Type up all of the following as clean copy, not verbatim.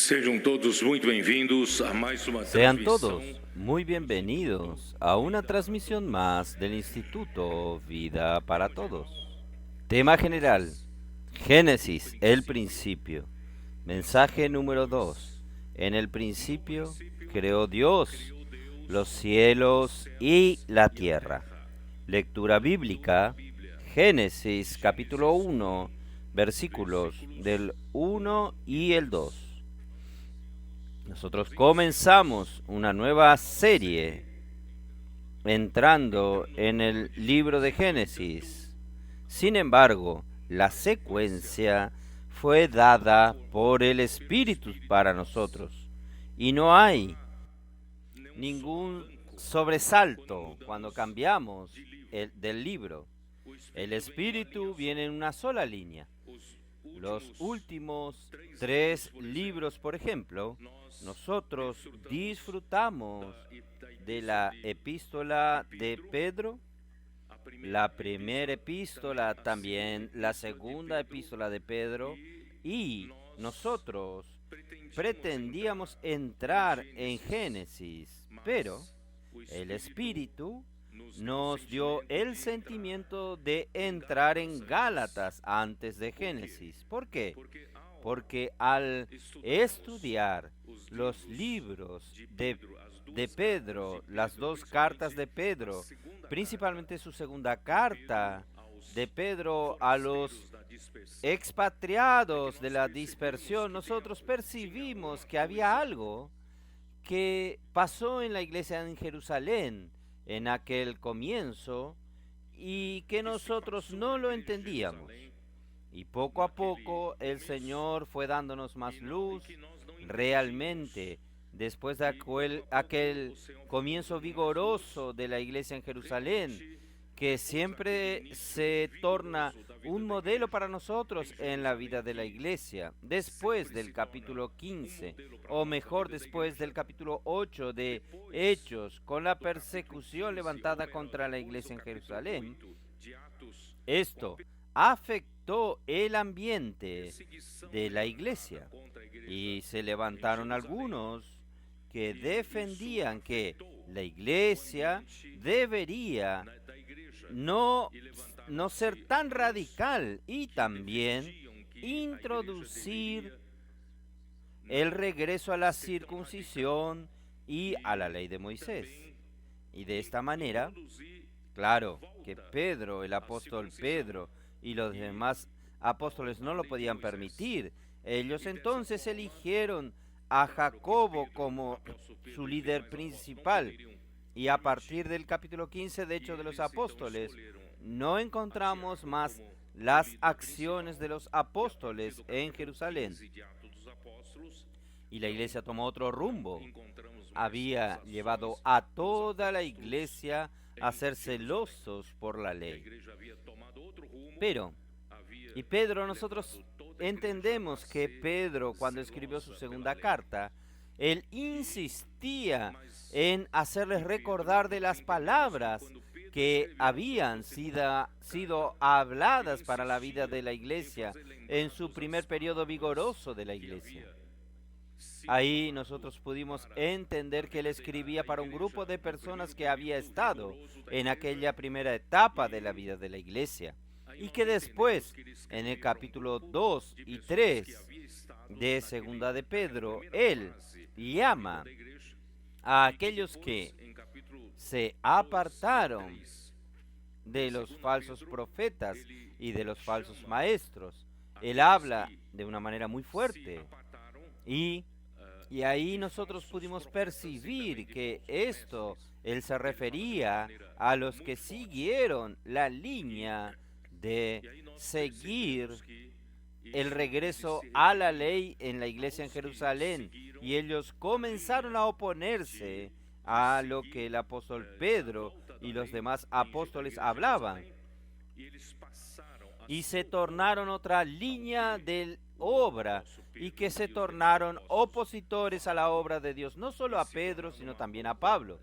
Sejam todos muito bem-vindos a mais uma Sean transmissão. todos muy bienvenidos a una transmisión más del Instituto Vida para Todos. Tema general: Génesis, el principio. Mensaje número 2. En el principio creó Dios los cielos y la tierra. Lectura bíblica: Génesis capítulo 1, versículos del 1 y el 2. Nosotros comenzamos una nueva serie entrando en el libro de Génesis. Sin embargo, la secuencia fue dada por el Espíritu para nosotros y no hay ningún sobresalto cuando cambiamos del libro. El Espíritu viene en una sola línea. Los últimos 3 libros, por ejemplo, nosotros disfrutamos de la epístola de Pedro, la primera epístola, también la segunda epístola de Pedro, y nosotros pretendíamos entrar en Génesis, pero el Espíritu nos dio el sentimiento de entrar en Gálatas antes de Génesis. ¿Por qué? Porque al estudiar los libros de Pedro, las 2 cartas de Pedro, principalmente su segunda carta de Pedro a los expatriados de la dispersión, nosotros percibimos que había algo que pasó en la iglesia en Jerusalén en aquel comienzo y que nosotros no lo entendíamos. Y poco a poco el Señor fue dándonos más luz. Realmente, después de aquel comienzo vigoroso de la iglesia en Jerusalén, que siempre se torna un modelo para nosotros en la vida de la iglesia, después del capítulo 15, o mejor, después del capítulo 8 de Hechos, con la persecución levantada contra la iglesia en Jerusalén, esto afectó el ambiente de la iglesia y se levantaron algunos que defendían que la iglesia debería no ser tan radical y también introducir el regreso a la circuncisión y a la ley de Moisés. Y de esta manera, claro que Pedro, el apóstol Pedro y los demás apóstoles no lo podían permitir. Ellos entonces eligieron a Jacobo como su líder principal. Y a partir del capítulo 15 de Hechos de los Apóstoles, no encontramos más las acciones de los apóstoles en Jerusalén. Y la iglesia tomó otro rumbo. Había llevado a toda la iglesia a ser celosos por la ley. Pero, y Pedro, nosotros entendemos que Pedro, cuando escribió su segunda carta, él insistía en hacerles recordar de las palabras que habían sido habladas para la vida de la iglesia en su primer periodo vigoroso de la iglesia. Ahí nosotros pudimos entender que él escribía para un grupo de personas que había estado en aquella primera etapa de la vida de la iglesia y que después, en el capítulo 2 y 3 de Segunda de Pedro, él llama a aquellos que se apartaron de los falsos profetas y de los falsos maestros. Él habla de una manera muy fuerte y ahí nosotros pudimos percibir que él se refería a los que siguieron la línea de seguir el regreso a la ley en la iglesia en Jerusalén, y ellos comenzaron a oponerse a lo que el apóstol Pedro y los demás apóstoles hablaban, y se tornaron otra línea de obra, y que se tornaron opositores a la obra de Dios, no solo a Pedro, sino también a Pablo.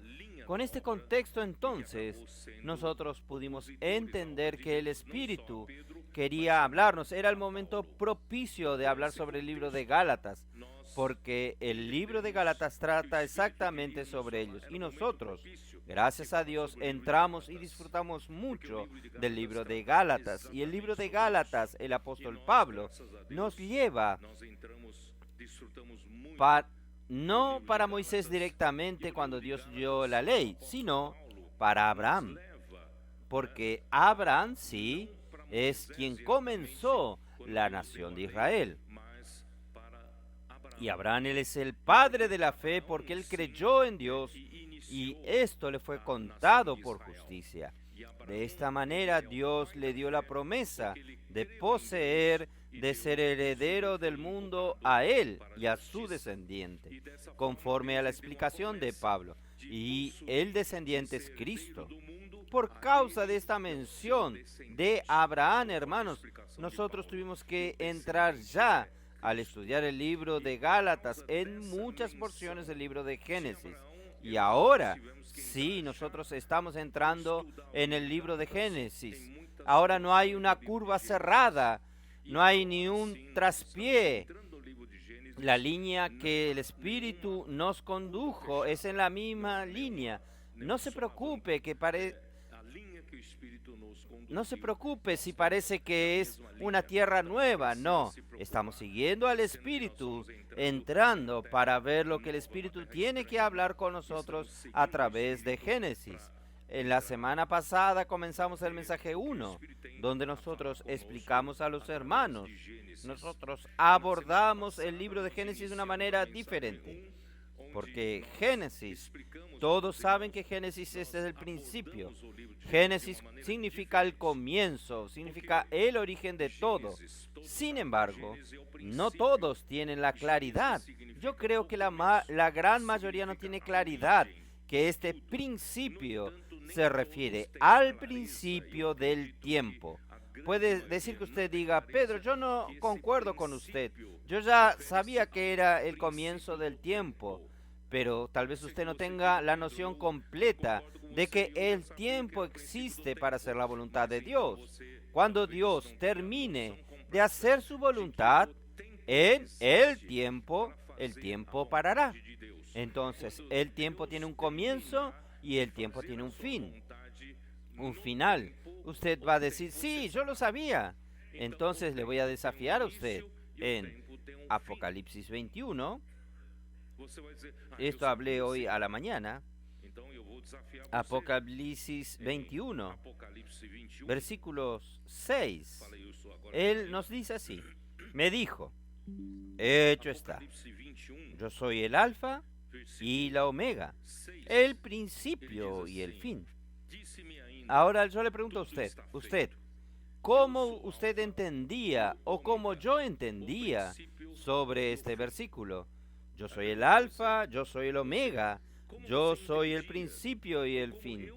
Con este contexto, entonces, nosotros pudimos entender que el Espíritu quería hablarnos. Era el momento propicio de hablar sobre el libro de Gálatas, porque el libro de Gálatas trata exactamente sobre ellos. Y nosotros, gracias a Dios, entramos y disfrutamos mucho del libro de Gálatas. Y el libro de Gálatas, el apóstol Pablo, nos lleva no para Moisés directamente cuando Dios dio la ley, sino para Abraham. Porque Abraham sí es quien comenzó la nación de Israel. Y Abraham, él es el padre de la fe porque él creyó en Dios y esto le fue contado por justicia. De esta manera Dios le dio la promesa de poseer, de ser heredero del mundo a él y a su descendiente, conforme a la explicación de Pablo. Y el descendiente es Cristo. Por causa de esta mención de Abraham, hermanos, nosotros tuvimos que entrar ya al estudiar el libro de Gálatas en muchas porciones del libro de Génesis. Y ahora, sí, nosotros estamos entrando en el libro de Génesis. Ahora no hay una curva cerrada, no hay ni un traspié. La línea que el Espíritu nos condujo es en la misma línea. No se preocupe no se preocupe si parece que es una tierra nueva. No, estamos siguiendo al Espíritu, entrando para ver lo que el Espíritu tiene que hablar con nosotros a través de Génesis. En la semana pasada comenzamos el mensaje 1, donde nosotros explicamos a los hermanos. Nosotros abordamos el libro de Génesis de una manera diferente. Porque Génesis, todos saben que Génesis es el principio. Génesis significa el comienzo, significa el origen de todo. Sin embargo, no todos tienen la claridad. Yo creo que la gran mayoría no tiene claridad que este principio se refiere al principio del tiempo. Puede decir que usted diga, Pedro, yo no concuerdo con usted. Yo ya sabía que era el comienzo del tiempo. Pero tal vez usted no tenga la noción completa de que el tiempo existe para hacer la voluntad de Dios. Cuando Dios termine de hacer su voluntad, en el tiempo parará. Entonces, el tiempo tiene un comienzo y el tiempo tiene un fin, un final. Usted va a decir, sí, yo lo sabía. Entonces le voy a desafiar a usted en Apocalipsis 21. Esto hablé hoy a la mañana. Apocalipsis 21, versículos 6. Él nos dice así: me dijo, hecho está. Yo soy el alfa y la omega, el principio y el fin. Ahora yo le pregunto a usted, ¿cómo usted entendía o cómo yo entendía sobre este versículo? Yo soy el alfa, yo soy el omega, yo soy el principio y el fin.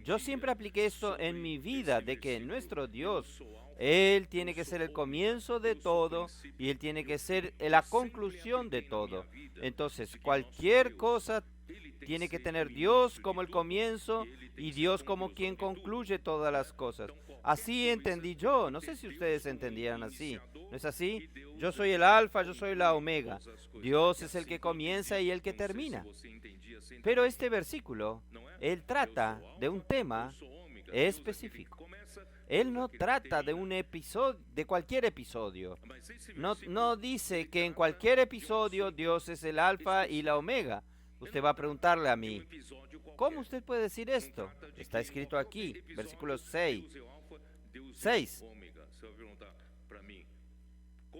Yo siempre apliqué esto en mi vida, de que nuestro Dios, Él tiene que ser el comienzo de todo y Él tiene que ser la conclusión de todo. Entonces, cualquier cosa tiene que tener Dios como el comienzo y Dios como quien concluye todas las cosas. Así entendí yo. No sé si ustedes entendieran así. ¿No es así? Yo soy el alfa, yo soy la omega. Dios es el que comienza y el que termina. Pero este versículo, él trata de un tema específico. Él no trata de un episodio, de cualquier episodio. No dice que en cualquier episodio Dios es el alfa y la omega. Usted va a preguntarle a mí, ¿cómo usted puede decir esto? Está escrito aquí, versículo 6.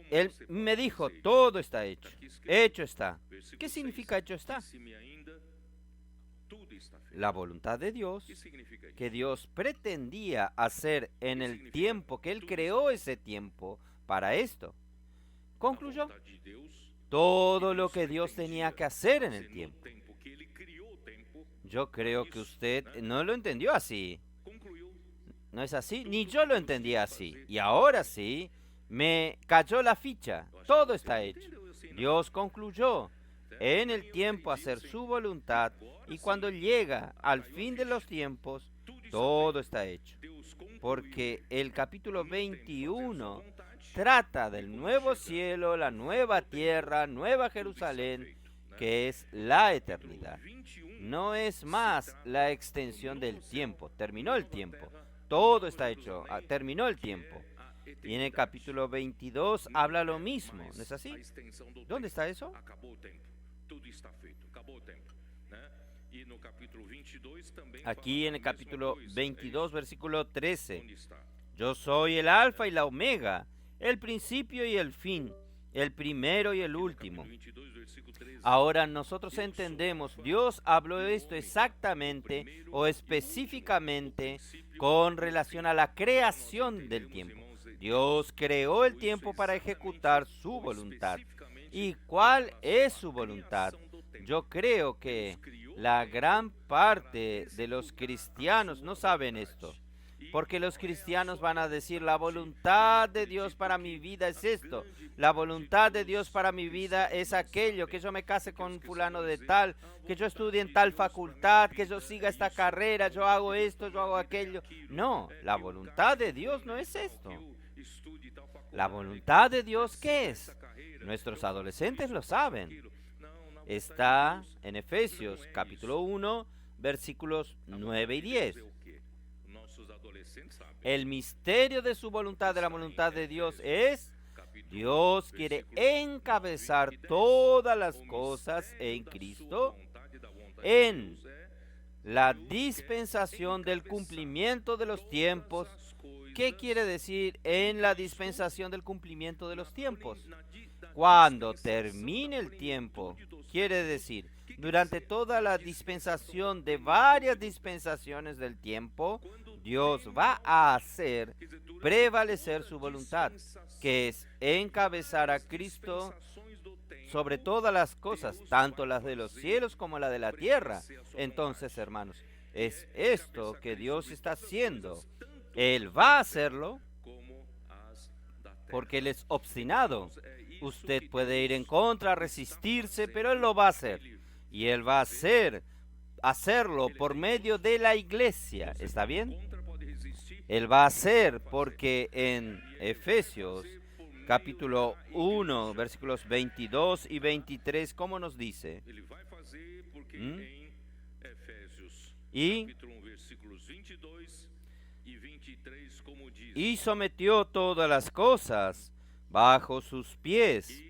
Él me dijo, todo está hecho. Hecho está. ¿Qué significa hecho está? La voluntad de Dios, que Dios pretendía hacer en el tiempo, que Él creó ese tiempo para esto. Concluyó todo lo que Dios tenía que hacer en el tiempo. Yo creo que usted no lo entendió así. ¿No es así? Ni yo lo entendía así. Y ahora sí, me cayó la ficha. Todo está hecho. Dios concluyó en el tiempo hacer su voluntad y cuando llega al fin de los tiempos, todo está hecho. Porque el capítulo 21 trata del nuevo cielo, la nueva tierra, nueva Jerusalén, que es la eternidad. No es más la extensión del tiempo. Terminó el tiempo. Todo está hecho. Terminó el tiempo. Y en el capítulo 22 habla lo mismo. ¿No es así? ¿Dónde está eso? Aquí en el capítulo 22, versículo 13. Yo soy el alfa y la omega, el principio y el fin, el primero y el último. Ahora nosotros entendemos, Dios habló esto exactamente o específicamente con relación a la creación del tiempo. Dios creó el tiempo para ejecutar su voluntad. ¿Y cuál es su voluntad? Yo creo que la gran parte de los cristianos no saben esto. Porque los cristianos van a decir, la voluntad de Dios para mi vida es esto. La voluntad de Dios para mi vida es aquello, que yo me case con fulano de tal, que yo estudie en tal facultad, que yo siga esta carrera, yo hago esto, yo hago aquello. No, la voluntad de Dios no es esto. La voluntad de Dios, ¿qué es? Nuestros adolescentes lo saben. Está en Efesios capítulo 1, versículos 9 y 10. El misterio de su voluntad, de la voluntad de Dios es, Dios quiere encabezar todas las cosas en Cristo, en la dispensación del cumplimiento de los tiempos. ¿Qué quiere decir en la dispensación del cumplimiento de los tiempos? Cuando termine el tiempo, quiere decir, durante toda la dispensación de varias dispensaciones del tiempo, Dios va a hacer prevalecer su voluntad, que es encabezar a Cristo sobre todas las cosas, tanto las de los cielos como la de la tierra. Entonces, hermanos, es esto que Dios está haciendo. Él va a hacerlo porque Él es obstinado. Usted puede ir en contra, resistirse, pero Él lo va a hacer. Y Él va a hacerlo por medio de la iglesia. ¿Está bien? Él va a hacer porque en Efesios capítulo 1, versículos 22 y 23, ¿cómo nos dice? Y sometió todas las cosas bajo sus pies.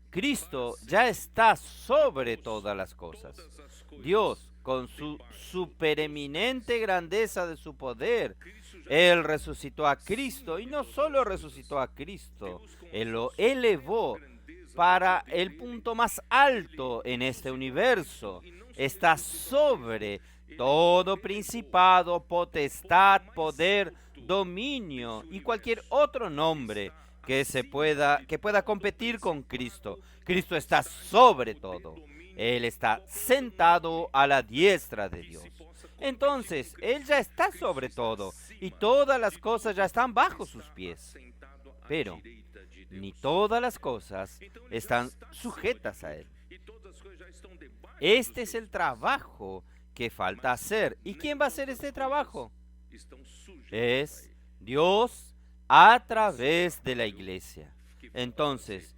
Cristo ya está sobre todas las cosas. Dios, con su supereminente grandeza de su poder, Él resucitó a Cristo, y no solo resucitó a Cristo, Él lo elevó para el punto más alto en este universo. Está sobre todo principado, potestad, poder, dominio y cualquier otro nombre que pueda competir con Cristo. Cristo está sobre todo. Él está sentado a la diestra de Dios. Entonces, Él ya está sobre todo y todas las cosas ya están bajo sus pies. Pero ni todas las cosas están sujetas a Él. Este es el trabajo que falta hacer. ¿Y quién va a hacer este trabajo? Es Dios a través de la iglesia. Entonces,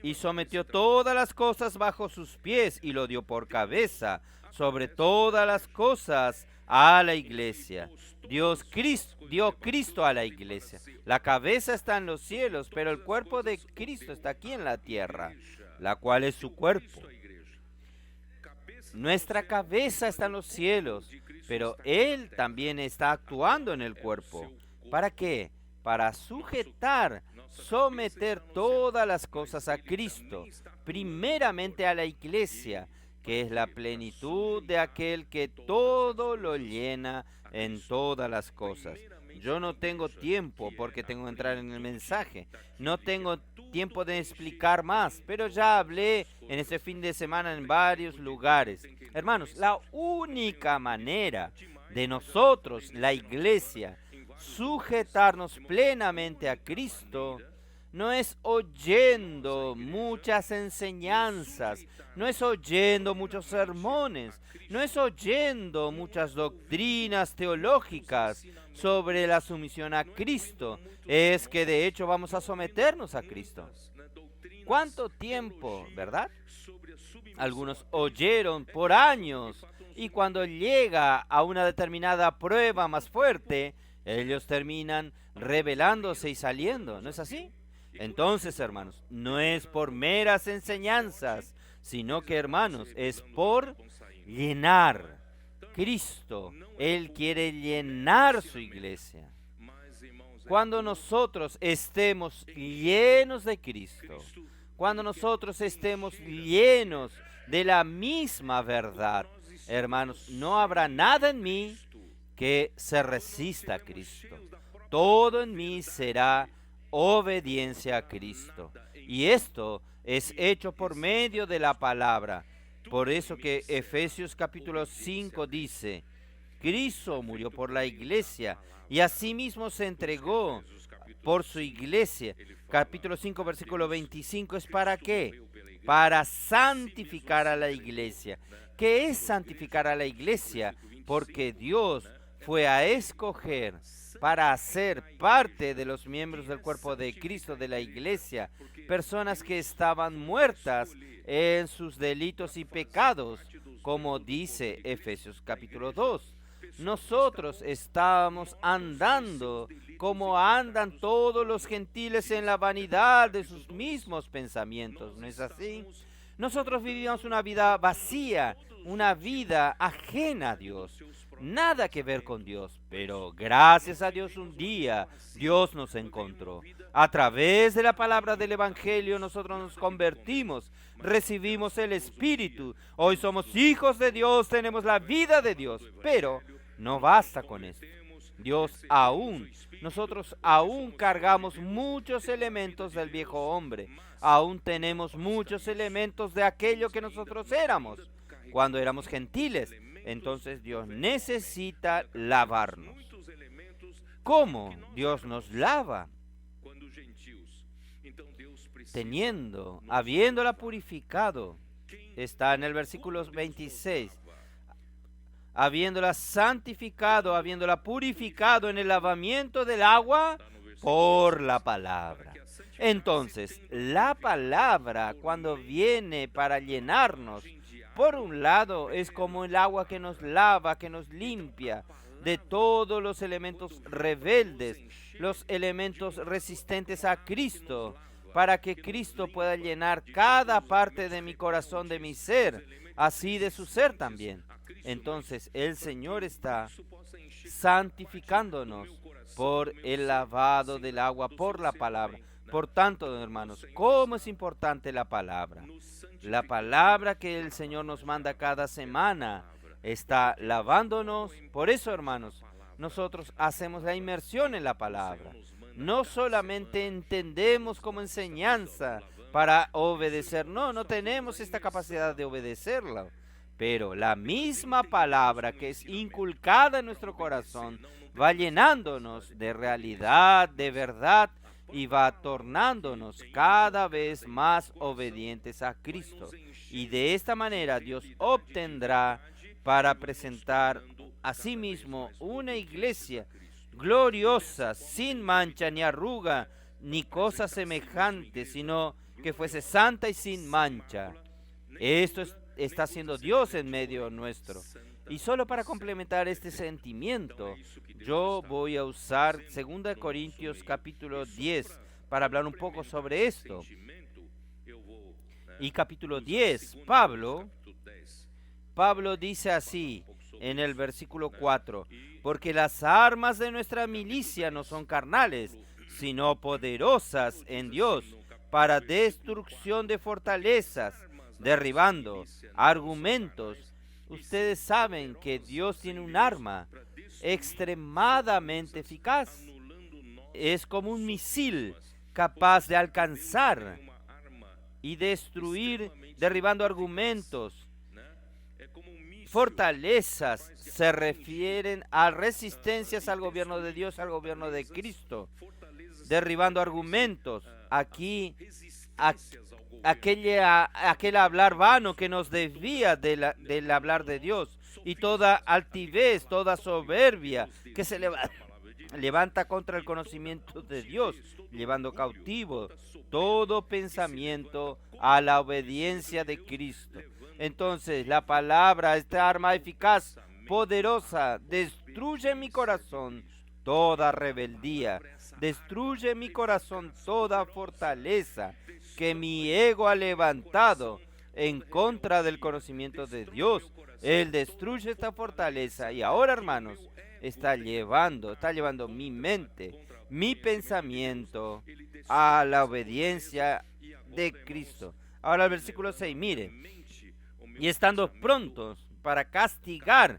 y sometió todas las cosas bajo sus pies y lo dio por cabeza sobre todas las cosas a la iglesia. Dio Cristo a la iglesia. La cabeza está en los cielos, pero el cuerpo de Cristo está aquí en la tierra, la cual es su cuerpo. Nuestra cabeza está en los cielos, pero Él también está actuando en el cuerpo. ¿Para qué? Para sujetar, someter todas las cosas a Cristo, primeramente a la iglesia, que es la plenitud de aquel que todo lo llena en todas las cosas. Yo no tengo tiempo porque tengo que entrar en el mensaje. No tengo tiempo de explicar más, pero ya hablé en este fin de semana en varios lugares. Hermanos, la única manera de nosotros, la iglesia, sujetarnos plenamente a Cristo no es oyendo muchas enseñanzas, no es oyendo muchos sermones, no es oyendo muchas doctrinas teológicas sobre la sumisión a Cristo, es que de hecho vamos a someternos a Cristo. ¿Cuánto tiempo, verdad? Algunos oyeron por años y cuando llega a una determinada prueba más fuerte, ellos terminan rebelándose y saliendo, ¿no es así? Entonces, hermanos, no es por meras enseñanzas, sino que, hermanos, es por llenar. Cristo, Él quiere llenar su iglesia. Cuando nosotros estemos llenos de Cristo, cuando nosotros estemos llenos de la misma verdad, hermanos, no habrá nada en mí que se resista a Cristo. Todo en mí será obediencia a Cristo. Y esto es hecho por medio de la palabra. Por eso que Efesios capítulo 5 dice, Cristo murió por la iglesia y asimismo se entregó por su iglesia. Capítulo 5, versículo 25 es ¿para qué? Para santificar a la iglesia. ¿Qué es santificar a la iglesia? Porque Dios fue a escoger para ser parte de los miembros del cuerpo de Cristo, de la iglesia, personas que estaban muertas en sus delitos y pecados, como dice Efesios capítulo 2. Nosotros estábamos andando como andan todos los gentiles en la vanidad de sus mismos pensamientos, ¿no es así? Nosotros vivíamos una vida vacía, una vida ajena a Dios, nada que ver con Dios, pero gracias a Dios un día Dios nos encontró. A través de la palabra del Evangelio nosotros nos convertimos, recibimos el Espíritu, hoy somos hijos de Dios, tenemos la vida de Dios, pero no basta con esto. Nosotros aún cargamos muchos elementos del viejo hombre, aún tenemos muchos elementos de aquello que nosotros éramos cuando éramos gentiles. Entonces Dios necesita lavarnos. ¿Cómo Dios nos lava? Habiéndola purificado, está en el versículo 26, habiéndola santificado, habiéndola purificado en el lavamiento del agua por la palabra. Entonces, la palabra cuando viene para llenarnos, por un lado es como el agua que nos lava, que nos limpia de todos los elementos rebeldes, los elementos resistentes a Cristo, para que Cristo pueda llenar cada parte de mi corazón, de mi ser, así de su ser también. Entonces el Señor está santificándonos por el lavado del agua, por la palabra. Por tanto, hermanos, ¿cómo es importante la palabra? La palabra que el Señor nos manda cada semana está lavándonos. Por eso, hermanos, nosotros hacemos la inmersión en la palabra. No solamente entendemos como enseñanza para obedecer, no tenemos esta capacidad de obedecerla. Pero la misma palabra que es inculcada en nuestro corazón va llenándonos de realidad, de verdad, y va tornándonos cada vez más obedientes a Cristo. Y de esta manera Dios obtendrá para presentar a sí mismo una iglesia gloriosa, sin mancha ni arruga, ni cosa semejante, sino que fuese santa y sin mancha. Esto está haciendo Dios en medio nuestro. Y solo para complementar este sentimiento, yo voy a usar 2 Corintios capítulo 10 para hablar un poco sobre esto. Y capítulo 10, Pablo dice así en el versículo 4, porque las armas de nuestra milicia no son carnales, sino poderosas en Dios para destrucción de fortalezas, derribando argumentos. Ustedes saben que Dios tiene un arma extremadamente eficaz. Es como un misil capaz de alcanzar y destruir, derribando argumentos. Fortalezas se refieren a resistencias al gobierno de Dios, al gobierno de Cristo. Derribando argumentos, aquí aquel hablar vano que nos desvía del hablar de Dios, y toda altivez, toda soberbia que se levanta contra el conocimiento de Dios, llevando cautivo todo pensamiento a la obediencia de Cristo. Entonces la palabra, esta arma eficaz, poderosa, destruye en mi corazón toda rebeldía, destruye en mi corazón toda fortaleza que mi ego ha levantado en contra del conocimiento de Dios. Él destruye esta fortaleza y ahora, hermanos, está llevando mi mente, mi pensamiento a la obediencia de Cristo. Ahora el versículo 6, mire, y estando prontos para castigar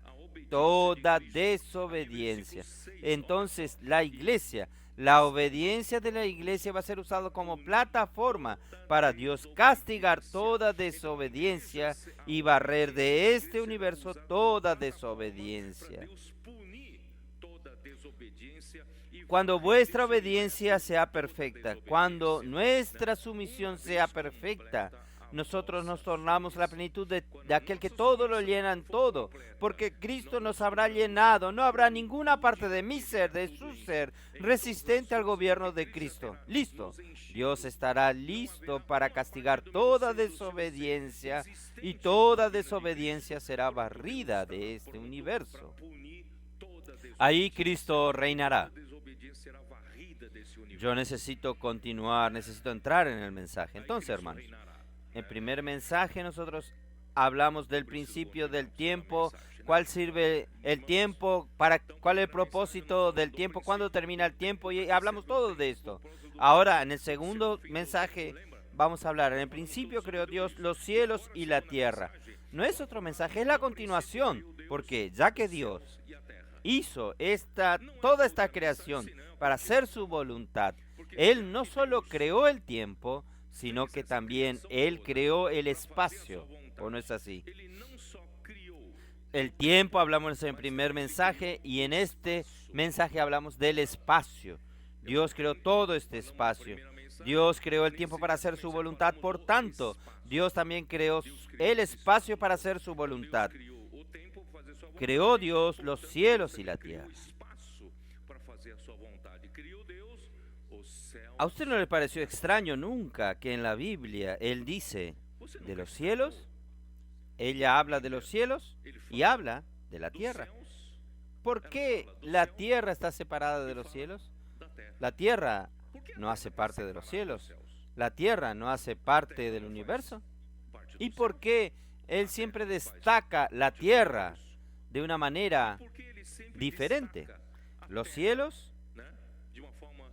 toda desobediencia. Entonces la obediencia de la iglesia va a ser usada como plataforma para Dios castigar toda desobediencia y barrer de este universo toda desobediencia. Cuando vuestra obediencia sea perfecta, cuando nuestra sumisión sea perfecta, nosotros nos tornamos la plenitud de aquel que todo lo llena en todo, porque Cristo nos habrá llenado. No habrá ninguna parte de mi ser, de su ser, resistente al gobierno de Cristo. Listo. Dios estará listo para castigar toda desobediencia, y toda desobediencia será barrida de este universo. Ahí Cristo reinará. Yo necesito continuar, necesito entrar en el mensaje. Entonces, hermanos, en el primer mensaje nosotros hablamos del principio del tiempo, cuál sirve el tiempo, cuál es el propósito del tiempo, cuándo termina el tiempo, y hablamos todo de esto. Ahora, en el segundo mensaje vamos a hablar, en el principio creó Dios los cielos y la tierra. No es otro mensaje, es la continuación, porque ya que Dios hizo toda esta creación para hacer su voluntad, Él no solo creó el tiempo, sino que también Él creó el espacio. ¿O no es así? El tiempo hablamos en el primer mensaje, y en este mensaje hablamos del espacio. Dios creó todo este espacio. Dios creó el tiempo para hacer su voluntad, por tanto, Dios también creó el espacio para hacer su voluntad. Creó Dios los cielos y la tierra. ¿A usted no le pareció extraño nunca que en la Biblia Él dice de los cielos? Ella habla de los cielos y habla de la tierra. ¿Por qué la tierra está separada de los cielos? La tierra no hace parte de los cielos. La tierra no hace parte del universo. ¿Y por qué Él siempre destaca la tierra de una manera diferente? Los cielos,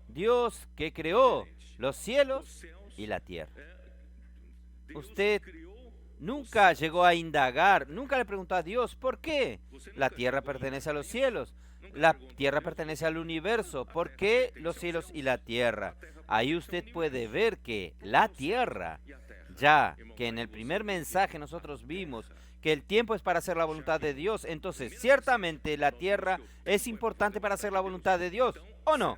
Dios que creó los cielos y la tierra. Usted nunca llegó a indagar, nunca le preguntó a Dios, ¿por qué la tierra pertenece a los cielos? La tierra pertenece al universo. ¿Por qué los cielos y la tierra? Ahí usted puede ver que la tierra, ya que en el primer mensaje nosotros vimos que el tiempo es para hacer la voluntad de Dios, entonces ciertamente la tierra es importante para hacer la voluntad de Dios, ¿o no?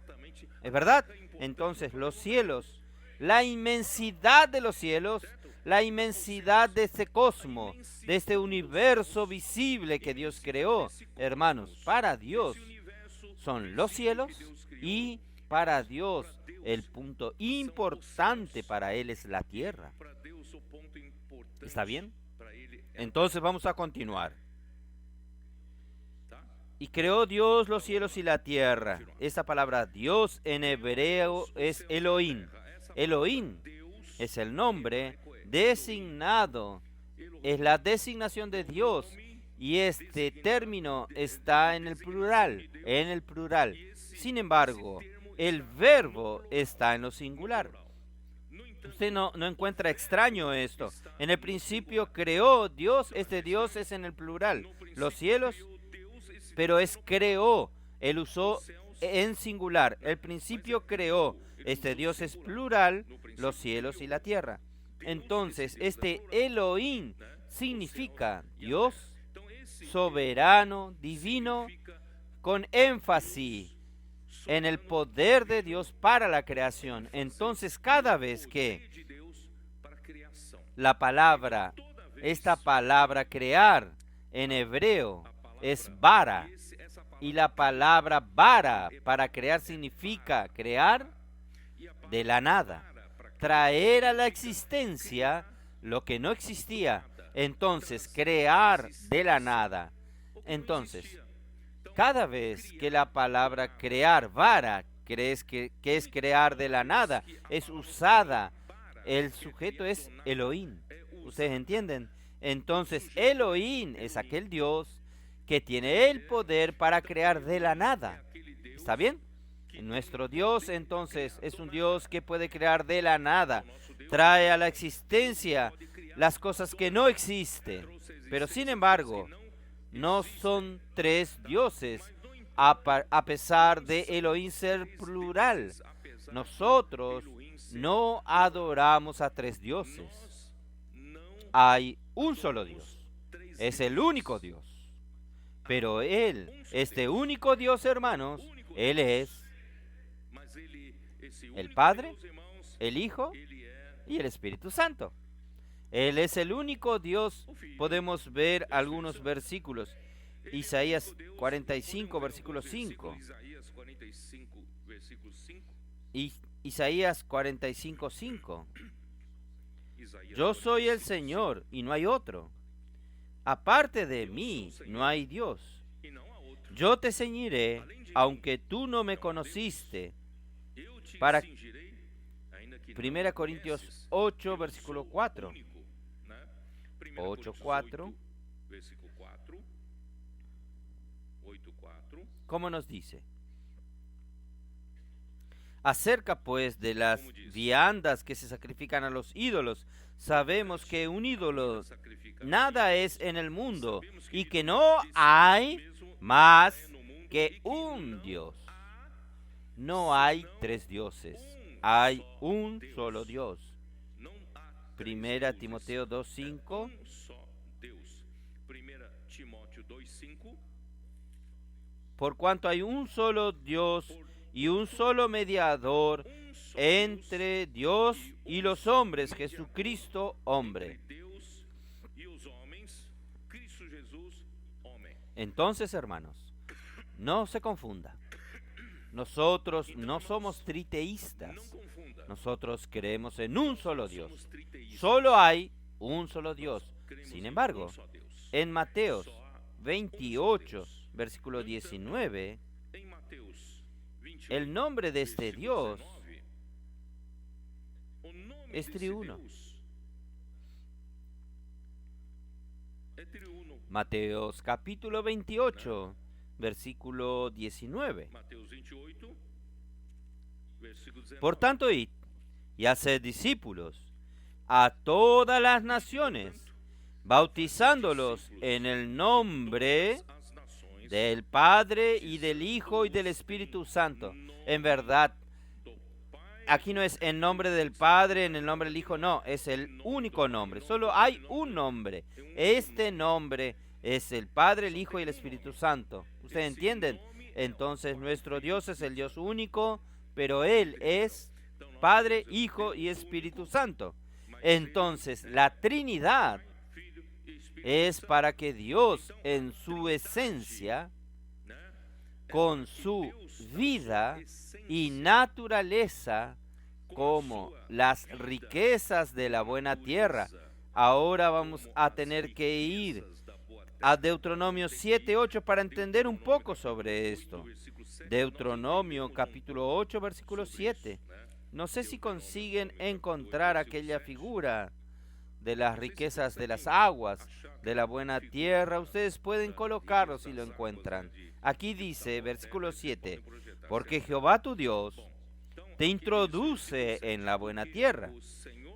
¿Es verdad? Entonces los cielos, la inmensidad de los cielos, la inmensidad de este cosmos, de este universo visible que Dios creó, hermanos, para Dios son los cielos, y para Dios el punto importante para Él es la tierra. ¿Está bien? Entonces vamos a continuar. Y creó Dios los cielos y la tierra. Esta palabra Dios en hebreo es Elohim. Elohim es el nombre designado, es la designación de Dios, y este término está en el plural, Sin embargo, el verbo está en lo singular. Usted no encuentra extraño esto. En el principio creó Dios, este Dios es en el plural. Los cielos, pero es creó. Él usó en singular. El principio creó. Este Dios es plural, los cielos y la tierra. Entonces, este Elohim significa Dios, soberano, divino, con énfasis en el poder de Dios para la creación. Entonces, cada vez que esta palabra crear en hebreo es bara, y la palabra bara para crear significa crear de la nada, traer a la existencia lo que no existía. Entonces, crear de la nada. Entonces, cada vez que la palabra crear, vara, que es crear de la nada, es usada, el sujeto es Elohim. ¿Ustedes entienden? Entonces, Elohim es aquel Dios que tiene el poder para crear de la nada. ¿Está bien? Nuestro Dios, entonces, es un Dios que puede crear de la nada. Trae a la existencia las cosas que no existen. Pero, sin embargo, no son tres dioses, a pesar de Elohim ser plural. Nosotros no adoramos a tres dioses. Hay un solo Dios. Es el único Dios. Pero Él, este único Dios, hermanos, Él es el Padre, el Hijo y el Espíritu Santo. Él es el único Dios. Podemos ver algunos versículos. Isaías 45, versículo 5. Y Isaías 45, 5. Yo soy el Señor y no hay otro. Aparte de mí no hay Dios. Yo te ceñiré, aunque tú no me conociste. Para 1 Corintios 8, versículo 4. 8, 4. ¿Cómo nos dice? Acerca pues de las viandas que se sacrifican a los ídolos, sabemos que un ídolo nada es en el mundo y que no hay más que un Dios. No hay tres dioses, hay un solo Dios. 1 Timoteo 2:5. Por cuanto hay un solo Dios y un solo mediador entre Dios y los hombres, Jesucristo, hombre. Entonces, hermanos, no se confunda. Nosotros no somos triteístas. Nosotros creemos en un solo Dios. Solo hay un solo Dios. Sin embargo, en Mateo 28, versículo 19, el nombre de este Dios es triuno. Mateos capítulo 28, versículo 19. Por tanto, id y haced discípulos a todas las naciones, bautizándolos en el nombre del Padre y del Hijo y del Espíritu Santo. En verdad, aquí no es en nombre del Padre, en el nombre del Hijo, no, es el único nombre. Solo hay un nombre. Este nombre es el Padre, el Hijo y el Espíritu Santo. ¿Ustedes entienden? Entonces nuestro Dios es el Dios único, pero Él es Padre, Hijo y Espíritu Santo. Entonces la Trinidad es para que Dios en su esencia, con su vida y naturaleza, como las riquezas de la buena tierra. Ahora vamos a tener que ir a Deuteronomio 7:8 para entender un poco sobre esto. Deuteronomio capítulo 8, versículo 7. No sé si consiguen encontrar aquella figura de las riquezas de las aguas, de la buena tierra. Ustedes pueden colocarlo si lo encuentran. Aquí dice, versículo 7, porque Jehová tu Dios te introduce en la buena tierra,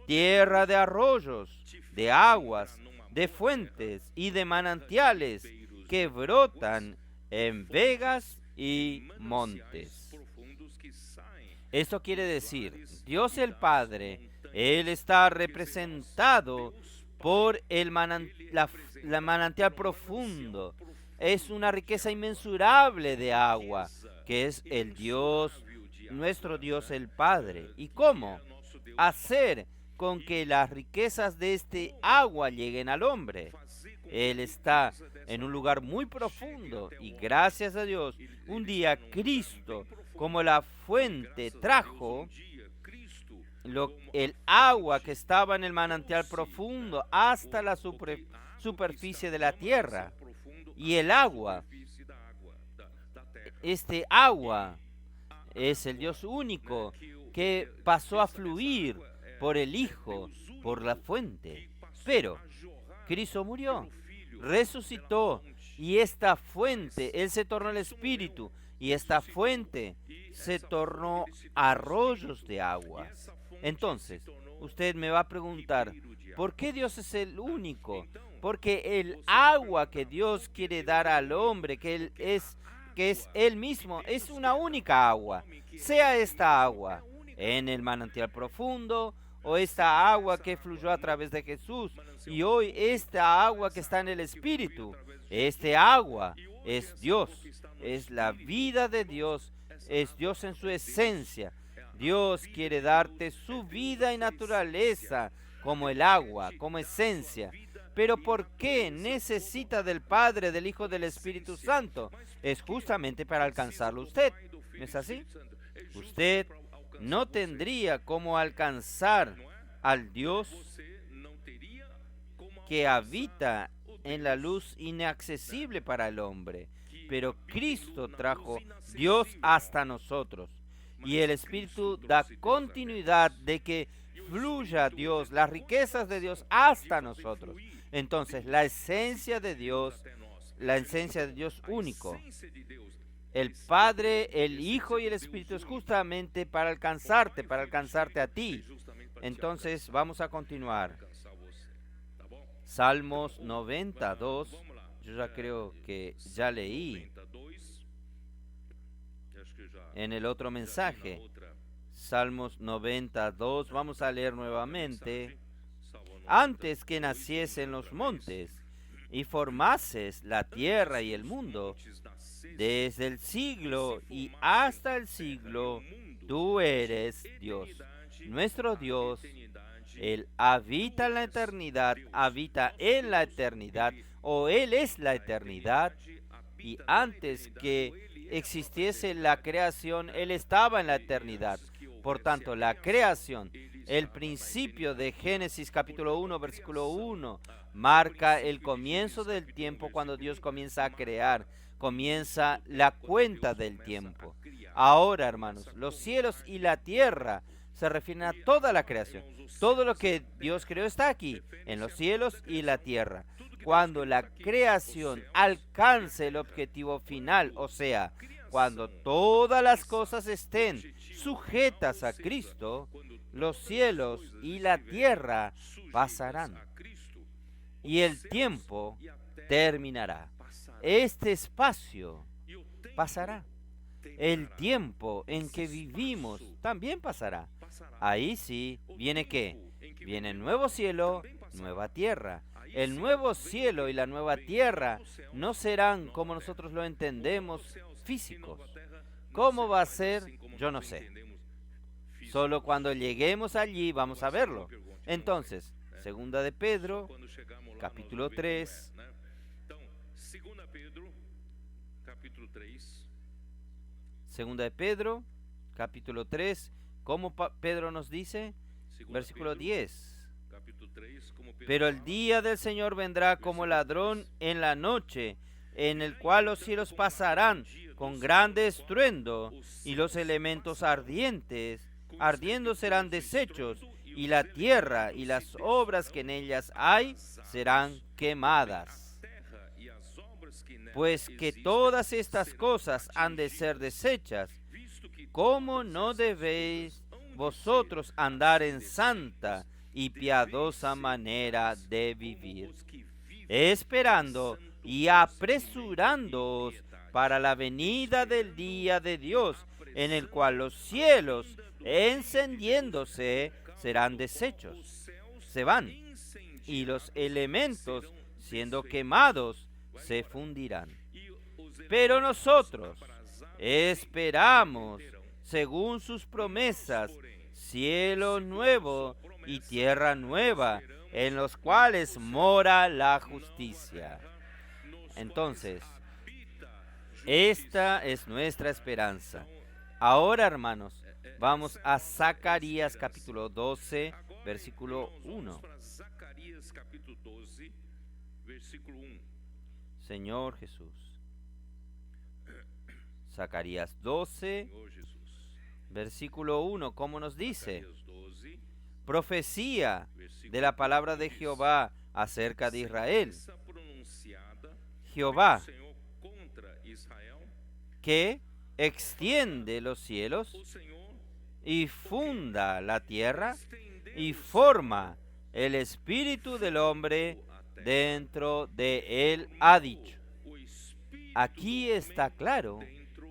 tierra de arroyos, de aguas, de fuentes y de manantiales que brotan en vegas y montes. Esto quiere decir, Dios el Padre, Él está representado por el manantial profundo. Es una riqueza inmensurable de agua, que es el Dios, nuestro Dios el Padre. ¿Y cómo? Hacer con que las riquezas de este agua lleguen al hombre. Él está en un lugar muy profundo y gracias a Dios, un día Cristo, como la fuente, trajo el agua que estaba en el manantial profundo hasta la superficie de la tierra. Y el agua, este agua, es el Dios único que pasó a fluir por el Hijo, por la fuente. Pero Cristo murió, resucitó, y esta fuente, Él se tornó el Espíritu, y esta fuente se tornó arroyos de agua. Entonces, usted me va a preguntar, ¿por qué Dios es el único? Porque el agua que Dios quiere dar al hombre, que es Él mismo, es una única agua. Sea esta agua en el manantial profundo, o esta agua que fluyó a través de Jesús, y hoy esta agua que está en el Espíritu. Este agua es Dios, es la vida de Dios, es Dios en su esencia. Dios quiere darte su vida y naturaleza como el agua, como esencia. Pero ¿por qué necesita del Padre, del Hijo, del Espíritu Santo? Es justamente para alcanzarlo usted. ¿No es así? Usted no tendría cómo alcanzar al Dios que habita en la luz inaccesible para el hombre. Pero Cristo trajo Dios hasta nosotros. Y el Espíritu da continuidad de que fluya Dios, las riquezas de Dios hasta nosotros. Entonces, la esencia de Dios único, el Padre, el Hijo y el Espíritu, es justamente para alcanzarte a ti. Entonces, vamos a continuar. Salmos 92, yo ya creo que ya leí en el otro mensaje. Salmos 92, vamos a leer nuevamente. Antes que naciesen los montes y formases la tierra y el mundo, desde el siglo y hasta el siglo, tú eres Dios, nuestro Dios. Él habita en la eternidad, o Él es la eternidad, y antes que existiese la creación, Él estaba en la eternidad. Por tanto, la creación, el principio de Génesis capítulo 1, versículo 1, marca el comienzo del tiempo cuando Dios comienza a crear, comienza la cuenta del tiempo. Ahora, hermanos, los cielos y la tierra se refieren a toda la creación. Todo lo que Dios creó está aquí, en los cielos y la tierra. Cuando la creación alcance el objetivo final, o sea, cuando todas las cosas estén sujetas a Cristo, los cielos y la tierra pasarán y el tiempo terminará. Este espacio pasará. El tiempo en que vivimos también pasará. Ahí sí, ¿viene qué? Viene el nuevo cielo, nueva tierra. El nuevo cielo y la nueva tierra no serán como nosotros lo entendemos, físicos. ¿Cómo va a ser? Yo no sé. Solo cuando lleguemos allí vamos a verlo. Entonces, segunda de Pedro, capítulo 3. Segunda de Pedro, capítulo 3. ¿Cómo Pedro nos dice? Versículo 10. Pero el día del Señor vendrá como ladrón en la noche, en el cual los cielos pasarán con grande estruendo, y los elementos ardiendo serán deshechos, y la tierra y las obras que en ellas hay serán quemadas. Pues que todas estas cosas han de ser deshechas, ¿cómo no debéis vosotros andar en santa y piadosa manera de vivir, esperando y apresurándoos para la venida del día de Dios, en el cual los cielos, encendiéndose, serán deshechos, se van, y los elementos, siendo quemados, se fundirán. Pero nosotros, esperamos, según sus promesas, cielo nuevo y tierra nueva, en los cuales mora la justicia. Entonces, esta es nuestra esperanza. Ahora, hermanos, vamos a Zacarías capítulo 12, versículo 1. Zacarias capítulo 12, versículo 1. Señor Jesús. Zacarías 12, Senhor Jesus. versículo 1, ¿cómo nos dice? Zacarias 12, Profecía versículo de la palabra 1 de diz, Jehová acerca de Israel. sentença pronunciada Jehová, pelo Senhor contra Israel. que extiende los cielos O Senhor y funda la tierra estendeu y o céu, forma el espíritu del hombre a terra, dentro de él, ha dicho. o espírito Aquí do está homem claro dentro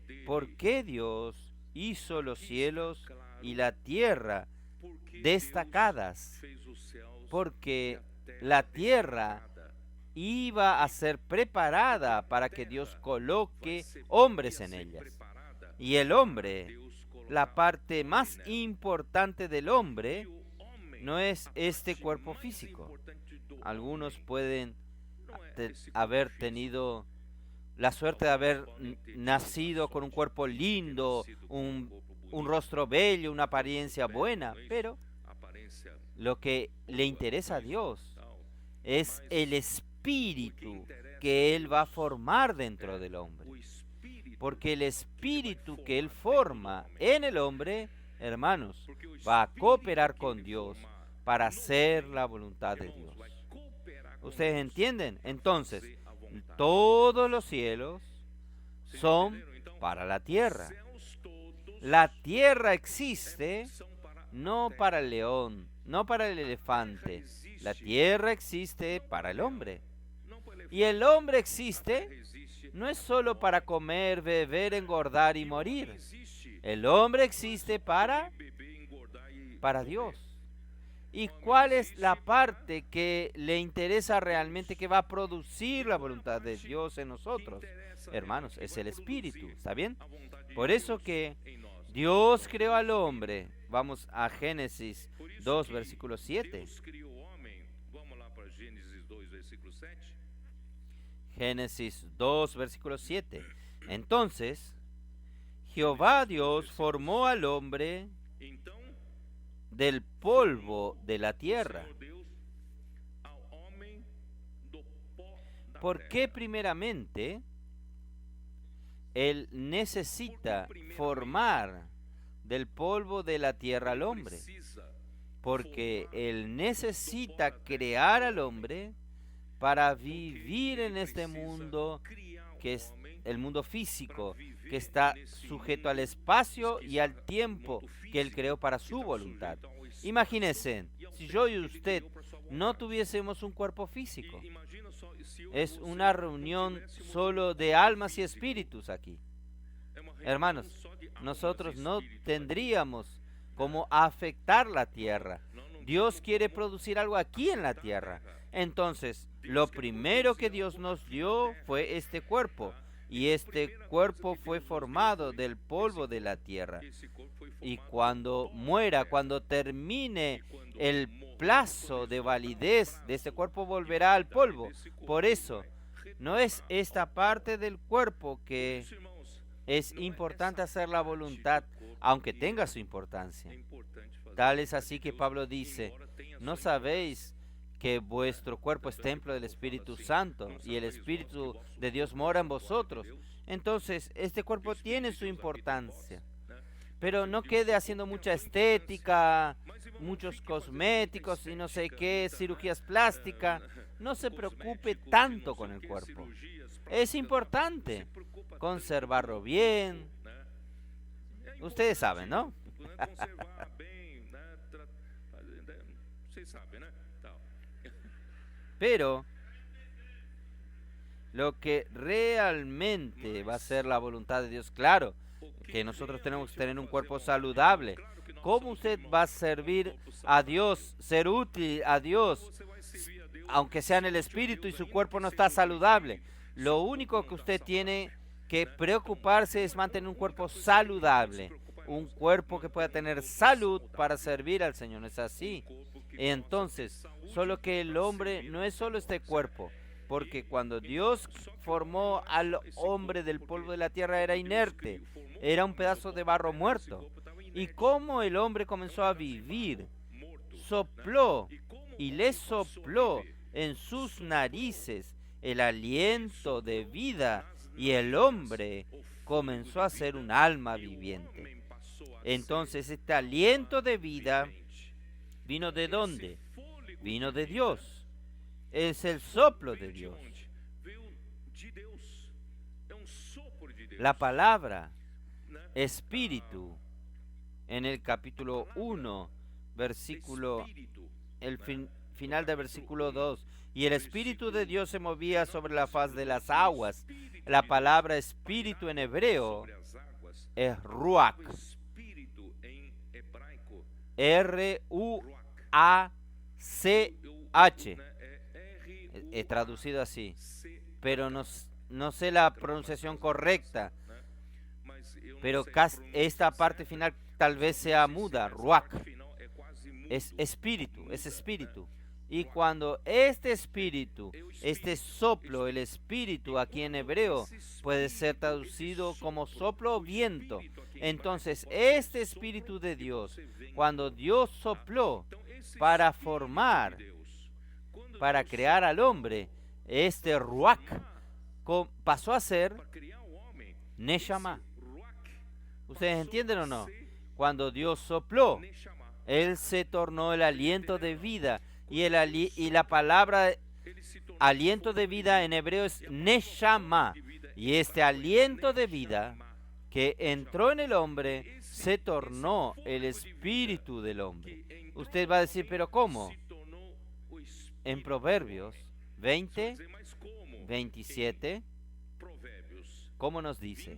dele. por qué Dios hizo los Aquí cielos está claro y la tierra porque destacadas, Deus fez os céus porque e a terra la tierra destacada. iba a ser preparada para que Dios Vai coloque ser- hombres ia en ser ellas. preparada Y el para hombre, Deus colocar la parte homem más nela. importante del E hombre, o homem, no es a este parte cuerpo mais físico. importante do Algunos homem pueden não é esse corpo haber físico. tenido la suerte de haber nacido con un cuerpo lindo, un rostro bello, una apariencia buena, pero Aparência lo que le interesa a Dios tal. es el espíritu que Él va a formar dentro del hombre. O espírito, Porque el espíritu que Él forma en el hombre, hermanos, porque o va a espírito cooperar que con ele Dios forma para no hacer homem, la voluntad de irmãos, Dios. vai cooperar com ¿Ustedes Deus entienden? para Entonces, fazer a vontade de todos los cielos Vocês son entenderam? Então, para la tierra. céus todos La tierra existe são para a no terra. para el león, no para el elefante. La tierra existe para el hombre. Não para o Y el hombre existe elefante, existe no es solo para comer, beber, engordar y o morir. homem existe El hombre existe para beber, engordar e morrer. Dios. ¿Y cuál es la parte que le interesa realmente, que va a producir la voluntad de Dios en nosotros? Hermanos, es el Espíritu, ¿está bien? A vontade de Por eso Deus que em nós. Dios creó al hombre. Vamos a Génesis Por isso 2, que versículo 7. Deus criou o homem. Vamos lá para Gênesis 2, versículo 7. Génesis 2, versículo 7. Entonces, Jehová Dios formó al hombre Então, del polvo de la tierra. Senhor Deus, ao homem do pó da ¿Por qué terra. primeramente Él necesita formar del polvo de la tierra al hombre? Precisa Porque Él necesita crear al hombre para vivir en este mundo criar que o es homem el mundo físico, para viver que está nesse sujeto al mundo espacio que y al está tiempo mundo que Él físico, creó para que su está voluntad. sujeito ao espaço Imagínense, e ao si tempo yo y que ele usted criou para sua no vontade. tuviésemos un cuerpo físico, E imagina só, se eu e es você una não reunión tivéssemos solo um de corpo almas y físico, espíritus aquí. é uma reunião Hermanos, só de almas nosotros e no espíritos aqui. tendríamos cómo afectar la tierra. Não Dios temos quiere como producir algo aquí en la afetar a tierra. terra. Entonces, Dios lo quiere primero que producir Dios algo nos aquí en la dio tierra. fue este cuerpo. Y la este primera cosa cuerpo que fue Dios nos dio formado fue del polvo de la tierra. Esse corpo foi Y formado cuando do pó da muera, terra. cuando termine E quando el morrer, plazo quando de esgotar o validez de este prazo cuerpo, de volverá al validade polvo. desse corpo, Por ele eso, vai no es retornar esta ao pó. parte del cuerpo Por que isso, irmãos, es não é importante essa hacer la parte voluntad, do corpo aunque que tenga su importancia. é importante fazer Tal a es vontade así de que Deus, Pablo dice, embora tenha ¿no sua sabéis que vuestro cuerpo es templo del Espíritu Santo y el Espíritu de Dios mora en vosotros? Entonces, este cuerpo tiene su importancia. Pero no quede haciendo mucha estética, muchos cosméticos y no sé qué, cirugías plásticas. No se preocupe tanto con el cuerpo. Es importante conservarlo bien. Ustedes saben, ¿no? Conservar bem, né? Vocês sabem, né? Tal. Pero lo que realmente va a ser la voluntad de Dios, claro, que nosotros tenemos que tener un cuerpo saludable. ¿Cómo usted va a servir a Dios, ser útil a Dios, Você vai servir a Deus, aunque sea en el espíritu y su cuerpo no está saludable? Lo único que usted tiene que preocuparse es mantener un cuerpo saludable, un cuerpo que pueda tener salud para servir al Señor, ¿no es así? Entonces, solo que el hombre no es solo este cuerpo, porque cuando Dios formó al hombre del polvo de la tierra era inerte, era un pedazo de barro muerto. Y como el hombre comenzó a vivir, sopló y le sopló en sus narices el aliento de vida y el hombre comenzó a ser un alma viviente. Entonces este aliento de vida vino ¿de dónde? Vino de Dios. Es el soplo de Dios. La palabra espíritu en el capítulo 1, versículo, final del versículo 2. Y el Espíritu de Dios se movía sobre la faz de las aguas. La palabra espíritu en hebreo es ruach. R-U-A-C-H. He traducido así. Pero no sé la pronunciación correcta. Pero esta parte final tal vez sea muda, ruach. Es espíritu, es espíritu. Y cuando este espíritu, este soplo, el espíritu aquí en hebreo, puede ser traducido como soplo o viento. Entonces, este espíritu de Dios, cuando Dios sopló para formar, para crear al hombre, este ruach pasó a ser neshama. ¿Ustedes entienden o no? Cuando Dios sopló, Él se tornó el aliento de vida. Y la palabra aliento de vida en hebreo es neshama. Y este aliento de vida que entró en el hombre se tornó el espíritu del hombre. Usted va a decir, ¿pero cómo? En Proverbios 20, 27, ¿cómo nos dice?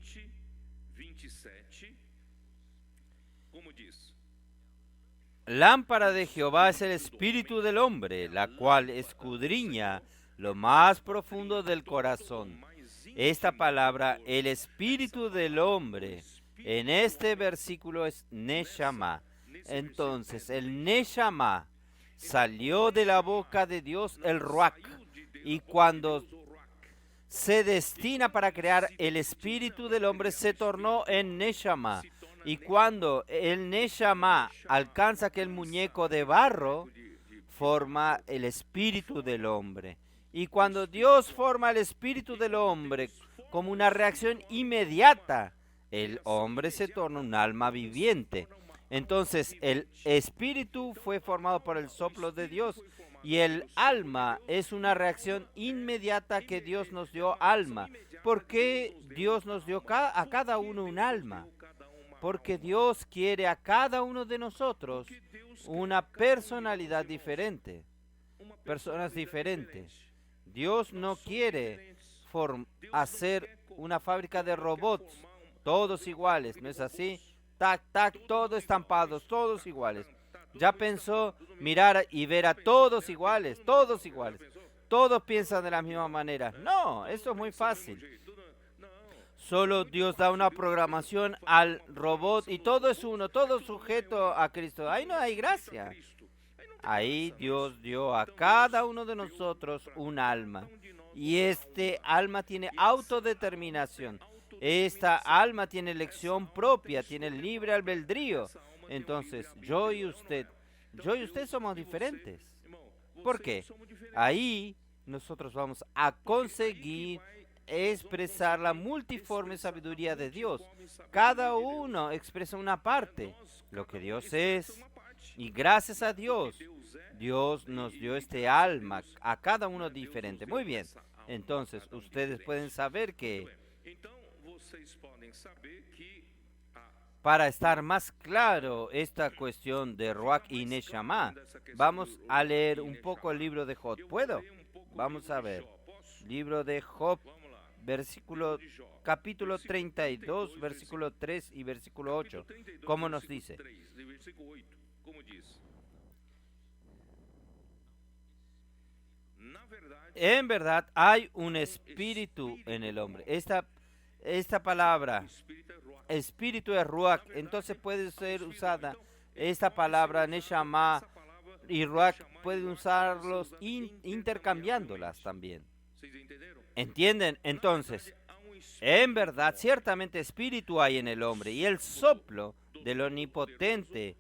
Lámpara de Jehová es el espíritu del hombre, la cual escudriña lo más profundo del corazón. Esta palabra, el espíritu del hombre, en este versículo es neshama. Entonces, el neshama salió de la boca de Dios, el ruach, y cuando se destina para crear el espíritu del hombre, se tornó en neshama. Y cuando el neshama alcanza aquel muñeco de barro, forma el espíritu del hombre. Y cuando Dios forma el espíritu del hombre como una reacción inmediata, el hombre se torna un alma viviente. Entonces el espíritu fue formado por el soplo de Dios y el alma es una reacción inmediata que Dios nos dio alma. ¿Por qué Dios nos dio a cada uno un alma? Porque Dios quiere a cada uno de nosotros una personalidad diferente, personas diferentes. Dios no quiere hacer una fábrica de robots, todos iguales, ¿no es así? Tac, tac, todos estampados, todos iguales. Ya pensó mirar y ver a todos iguales, todos iguales. Todos piensan de la misma manera. No, eso es muy fácil. Solo Dios da una programación al robot y todo es uno, todo sujeto a Cristo. Ahí no hay gracia. Ahí Dios dio a cada uno de nosotros un alma. Y este alma tiene autodeterminación. Esta alma tiene elección propia, tiene libre albedrío. Entonces, yo y usted somos diferentes. ¿Por qué? Ahí nosotros vamos a conseguir expresar la multiforme sabiduría de Dios. Cada uno expresa una parte, lo que Dios es. Y gracias a Dios, Dios nos dio este alma a cada uno diferente. Muy bien, entonces ustedes pueden saber que para estar más claro esta cuestión de ruach y neshama, vamos a leer un poco el libro de Job. ¿Puedo? Vamos a ver. Libro de Job, capítulo 32, versículo 3 y versículo 8. ¿Cómo nos dice? En verdad hay un espíritu en el hombre. Esta esta palabra, espírito é ruach. espíritu es ruach, entonces puede ser usada esta palabra neshama Essa palavra y ruach, Neshama e pueden ruach usarlos estão usando intercambiándolas también. Vocês entenderam? ¿Entienden? Entonces, Há espírito en verdad, ciertamente espíritu hay en el hombre y el soplo del omnipotente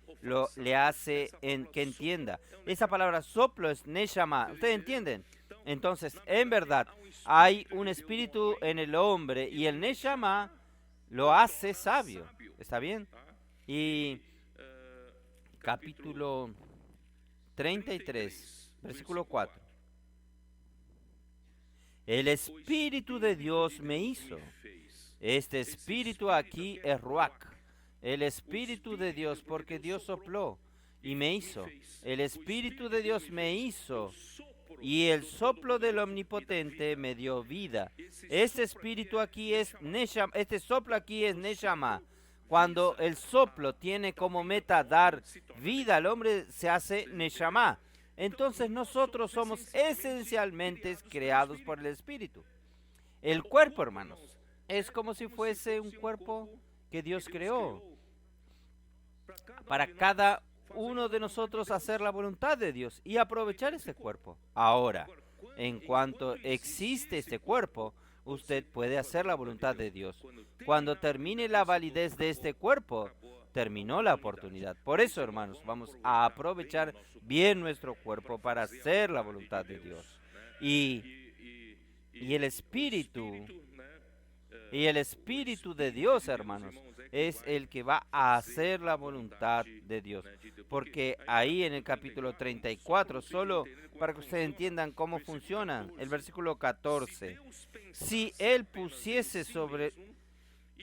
le hace que entienda. Esa palabra soplo es neshama. ¿Ustedes entienden? Entonces, en verdad, hay un espíritu en el hombre y el neshama lo hace sabio. ¿Está bien? tá? Y Eh, capítulo 33, versículo 4. El Espíritu de Dios me hizo. fez. Este espíritu aquí es ruach. El Espíritu de Dios, porque Dios sopló y me hizo. El Espíritu de Dios me hizo. Y el soplo del Omnipotente me dio vida. Este espíritu aquí es Neshama, este soplo aquí es Neshama. Cuando el soplo tiene como meta dar vida al hombre, se hace Neshama. Entonces nosotros somos esencialmente creados por el Espíritu. El cuerpo, hermanos, es como si fuese un cuerpo que Dios creó para cada uno de nosotros hacer la voluntad de Dios y aprovechar ese cuerpo. Ahora, en cuanto existe este cuerpo, usted puede hacer la voluntad de Dios. Cuando termine la validez de este cuerpo, terminó la oportunidad. Por eso, hermanos, vamos a aprovechar bien nuestro cuerpo para hacer la voluntad de Dios. Y el Espíritu, y el Espíritu de Dios, hermanos, es el que va a hacer la voluntad de Dios. Porque ahí en el capítulo 34, solo para que ustedes entiendan cómo funciona, el versículo 14, si Él pusiese sobre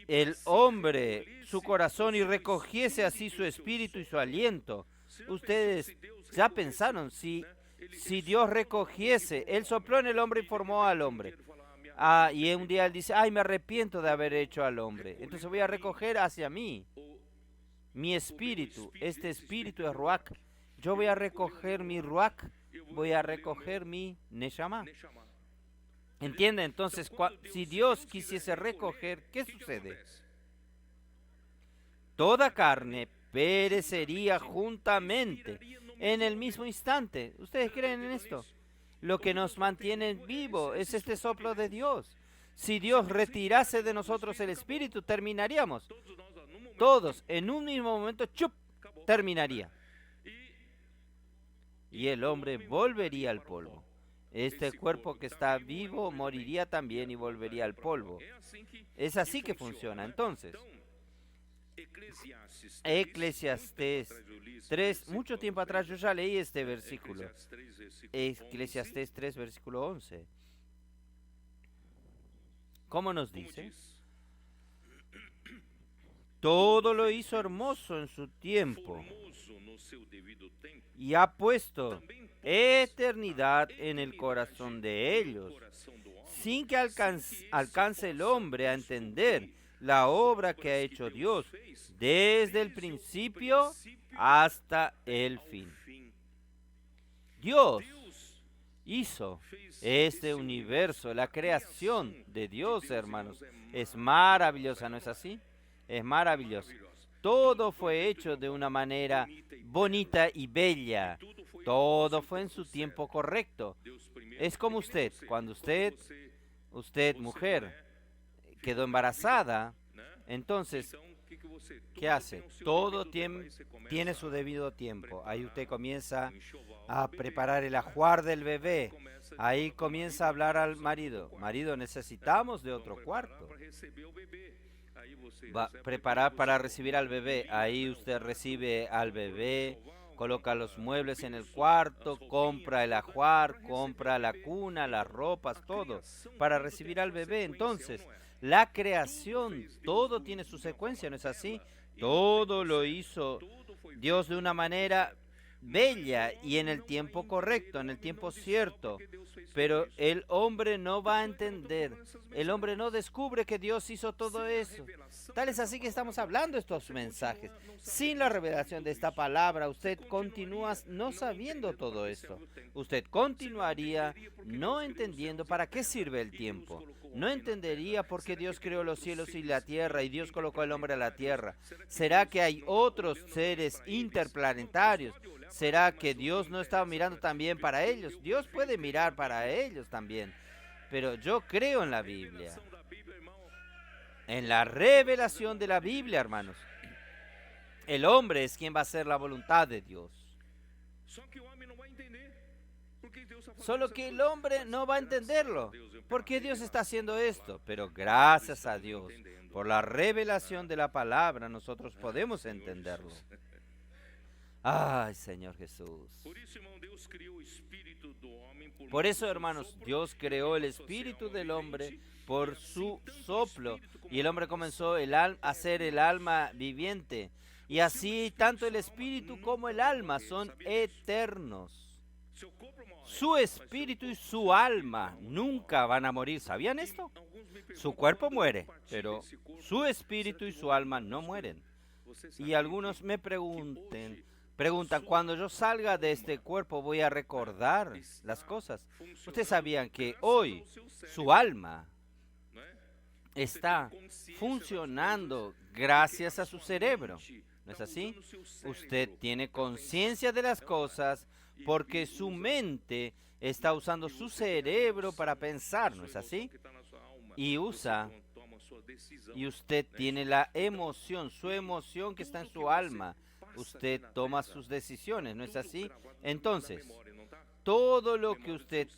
el hombre su corazón y recogiese así su espíritu y su aliento, ustedes ya pensaron, si Dios recogiese, Él sopló en el hombre y formó al hombre. Y un día Él dice, ay, me arrepiento de haber hecho al hombre. Entonces voy a recoger hacia mí mi espíritu. Este espíritu es ruach. Yo voy a recoger mi ruach. Voy a recoger mi neshama. ¿Entiende? Entonces, si Dios quisiese recoger, ¿qué sucede? Toda carne perecería juntamente en el mismo instante. ¿Ustedes creen en esto? Lo que nos mantiene vivo es este soplo de Dios. Si Dios retirase de nosotros el espíritu, terminaríamos. Todos en un mismo momento, ¡chup!, terminaría. Y el hombre volvería al polvo. Este cuerpo que está vivo moriría también y volvería al polvo. Es así que funciona. Entonces, Eclesiastés 3, mucho tiempo atrás yo ya leí este versículo. Eclesiastés 3, versículo 11. ¿Cómo nos dice? Todo lo hizo hermoso en su tiempo y ha puesto eternidad en el corazón de ellos, sin que alcance el hombre a entender la obra que ha hecho Dios desde el principio hasta el fin. Dios hizo este universo, la creación de Dios, hermanos. Es maravillosa, ¿no es así? Es maravilloso. Todo fue hecho de una manera bonita y bella. Todo fue en su tiempo correcto. Es como usted, cuando usted mujer, quedó embarazada, entonces, ¿qué hace? Todo tiene su debido tiempo. Ahí usted comienza a preparar el ajuar del bebé. Ahí comienza a hablar al marido. Marido, necesitamos de otro cuarto. Va a preparar para recibir al bebé. Ahí usted recibe al bebé, coloca los muebles en el cuarto, compra el ajuar, compra la cuna, las ropas, todo, para recibir al bebé. Entonces, la creación, todo tiene su secuencia, ¿no es así? Todo lo hizo Dios de una manera bella y en el tiempo correcto, en el tiempo cierto. Pero el hombre no va a entender, el hombre no descubre que Dios hizo todo eso. Tal es así que estamos hablando estos mensajes. Sin la revelación de esta palabra, usted continúa no sabiendo todo esto. Usted continuaría no entendiendo para qué sirve el tiempo. no entendería por qué Dios creó los cielos y la tierra y Dios colocó al hombre a la tierra. ¿Será que hay otros seres interplanetarios? ¿Será que Dios no estaba mirando también para ellos? Dios puede mirar para ellos también. Pero yo creo en la Biblia, en la revelación de la Biblia, hermanos. El hombre es quien va a hacer la voluntad de Dios. Solo que el hombre no va a entenderlo. ¿Por qué Dios está haciendo esto? Pero gracias a Dios, por la revelación de la palabra, nosotros podemos entenderlo. Ay, Señor Jesús. Por eso, hermanos, Dios creó el espíritu del hombre por su soplo. Y el hombre comenzó a ser el alma viviente. Y así, tanto el espíritu como el alma son eternos. Su espíritu y su alma nunca van a morir. ¿Sabían esto? Su cuerpo muere, pero su espíritu y su alma no mueren. Y algunos me preguntan, cuando yo salga de este cuerpo voy a recordar las cosas. Ustedes sabían que hoy su alma está funcionando gracias a su cerebro. ¿No es así? Usted tiene conciencia de las cosas porque su mente está usando su cerebro para pensar, ¿no es así? Y usted tiene la emoción, su emoción que está en su alma. Usted toma sus decisiones, ¿no es así? Entonces, todo lo que usted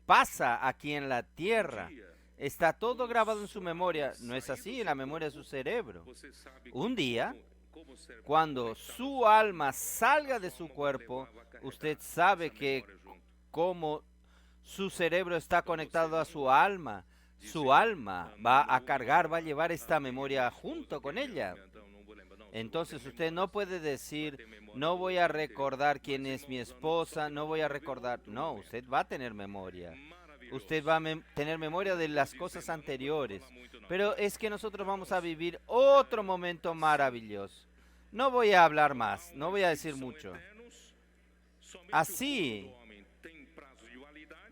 pasa aquí en la tierra está todo grabado en su memoria, ¿no es así? En la memoria de su cerebro. Un día, cuando su alma salga de su cuerpo, usted sabe que como su cerebro está conectado a su alma va a cargar, va a llevar esta memoria junto con ella. Entonces usted no puede decir, no voy a recordar quién es mi esposa, no voy a recordar. No, usted va a tener memoria. Usted va a tener memoria de las cosas anteriores. Pero es que nosotros vamos a vivir otro momento maravilloso. No voy a hablar más, no voy a decir mucho. Así,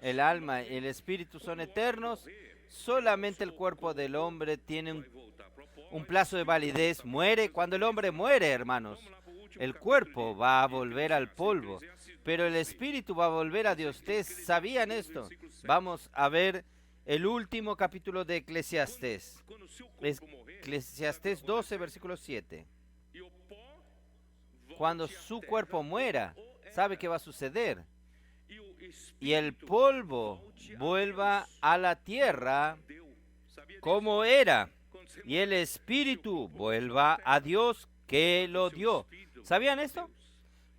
el alma y el espíritu son eternos. Solamente el cuerpo del hombre tiene un plazo de validez. Muere. Cuando el hombre muere, hermanos, el cuerpo va a volver al polvo, pero el espíritu va a volver a Dios. ¿Ustedes sabían esto? Vamos a ver el último capítulo de Eclesiastés. Eclesiastés 12, versículo 7. Cuando su cuerpo muera, ¿sabe qué va a suceder? Y el polvo vuelva a la tierra como era, y el espíritu vuelva a Dios que lo dio. ¿Sabían esto?